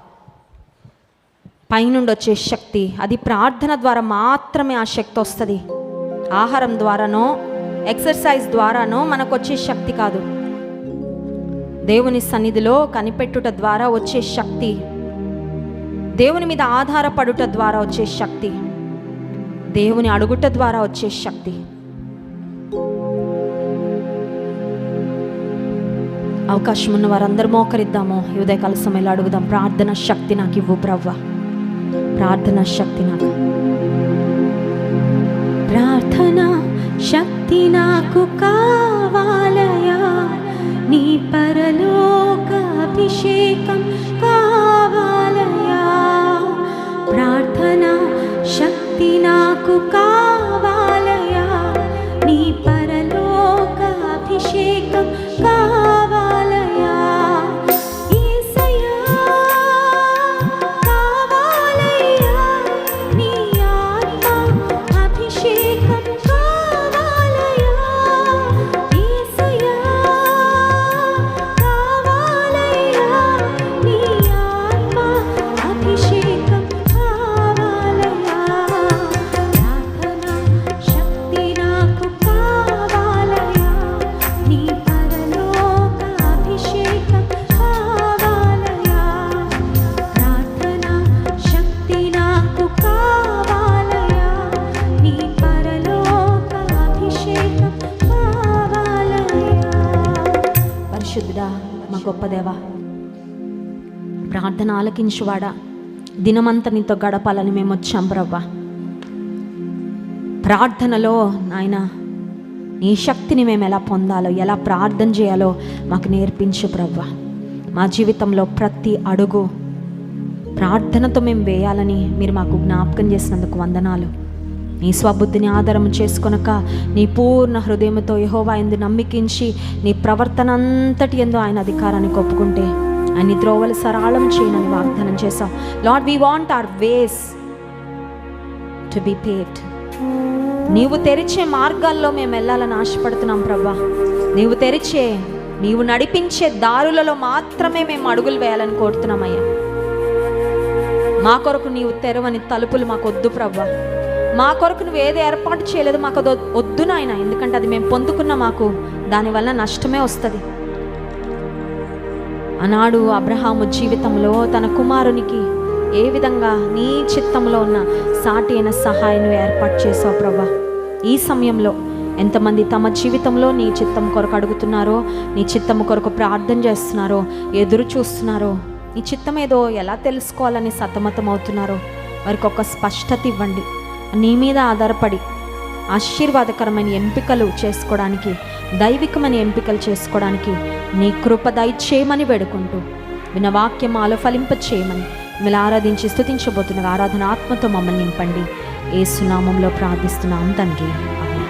పైనుండి వచ్చే శక్తి, అది ప్రార్థన ద్వారా మాత్రమే ఆ శక్తి వస్తుంది. ఆహారం ద్వారానో ఎక్సర్సైజ్ ద్వారానో మనకు వచ్చే శక్తి కాదు. దేవుని సన్నిధిలో కనిపెట్టుట ద్వారా వచ్చే శక్తి, దేవుని మీద ఆధారపడుట ద్వారా వచ్చే శక్తి, దేవుని అడుగుట ద్వారా వచ్చే శక్తి. అవకాశం ఉన్న వారందరూ మోకరిద్దాము. ఈ ఉదయకాల సమయంలో అడుగుదాం, ప్రార్థన శక్తి నాకు ఇవ్వు ప్రవ్వా, ప్రార్థన శక్తి నాకు, ప్రార్థన శక్తి నాకు కావాలయా, నీ పరలోక అభిషేకం కావాలయా, ప్రార్థన శక్తి నాకు కావాలయా, నీ పరలోక అభిషేకం కావాలయా, యేసయ్యా కావాలయ్యా, నీ ఆత్మ అభిషేకం కావాలయ్యా, యేసయ్యా కావాలయ్యా, నీ ఆత్మ అభిషేకం కావాలయ్యా, ప్రార్థన శక్తి నాకు కావాలయ్యా, నీ పరలోక అభిషేకం కావాలయ్యా, ప్రార్థన శక్తి నాకు కావాలయ్యా, నీ పరలోక అభిషేకం కావాలయ్యా. పరిశుద్ధుడా, మా గొప్ప దేవా, ప్రార్థన ఆలకించువాడా, దినమంతా నీతో గడపాలని మేము వచ్చాం ప్రవ్వా. ప్రార్థనలో నాయన నీ శక్తిని మేము ఎలా పొందాలో, ఎలా ప్రార్థన చేయాలో మాకు నేర్పించు ప్రవ్వా. మా జీవితంలో ప్రతి అడుగు ప్రార్థనతో మేము వేయాలని మీరు మాకు జ్ఞాపకం చేసినందుకు వందనాలు. నీ స్వబుద్ధిని ఆధారం చేసుకొనక నీ పూర్ణ హృదయంతో యెహోవా యందు నమ్మికించి నీ ప్రవర్తన అంతటి యందు ఆయన అధికారాన్ని ఒప్పుకుంటే ఆయన త్రోవలు సరళం చేయనని వాగ్దానం చేశాం. Lord, we want hour ways to be paved. నీవు తెరిచే మార్గాల్లో మేము వెళ్ళాలని ఆశపడుతున్నాం ప్రభా. నీవు నడిపించే దారులలో మాత్రమే మేము అడుగులు వేయాలని కోరుతున్నామయ్యా. మా కొరకు నీవు తెరవని తలుపులు మాకు వద్దు ప్రభా. మా కొరకు నువ్వు ఏది ఏర్పాటు చేయలేదు మాకు అది వద్దు నాయన. ఎందుకంటే అది మేము పొందుకున్న మాకు దానివల్ల నష్టమే వస్తుంది. ఆనాడు అబ్రహాము జీవితంలో తన కుమారునికి ఏ విధంగా నీ చిత్తంలో ఉన్న సాటి అయిన సహాయం ఏర్పాటు చేసావు ప్రభా. ఈ సమయంలో ఎంతమంది తమ జీవితంలో నీ చిత్తం కొరకు అడుగుతున్నారో, నీ చిత్తము కొరకు ప్రార్థన చేస్తున్నారో, ఎదురు చూస్తున్నారో, నీ చిత్తం ఏదో ఎలా తెలుసుకోవాలని సతమతం అవుతున్నారో వారికి ఒక స్పష్టత ఇవ్వండి. నీ మీద ఆధారపడి ఆశీర్వాదకరమైన ఎంపికలు చేసుకోవడానికి, దైవికమైన ఎంపికలు చేసుకోవడానికి నీ కృప దయచేయమని వేడుకుంటూ విన్న వాక్యం మాలో ఫలింప చేయమని మిమ్మల్ని ఆరాధించి స్తుతించబోతున్న ఆరాధన ఆత్మతో మమ్మల్ని నింపండి. యేసు నామములో ప్రార్థిస్తున్నాం తండ్రి, ఆమేన్.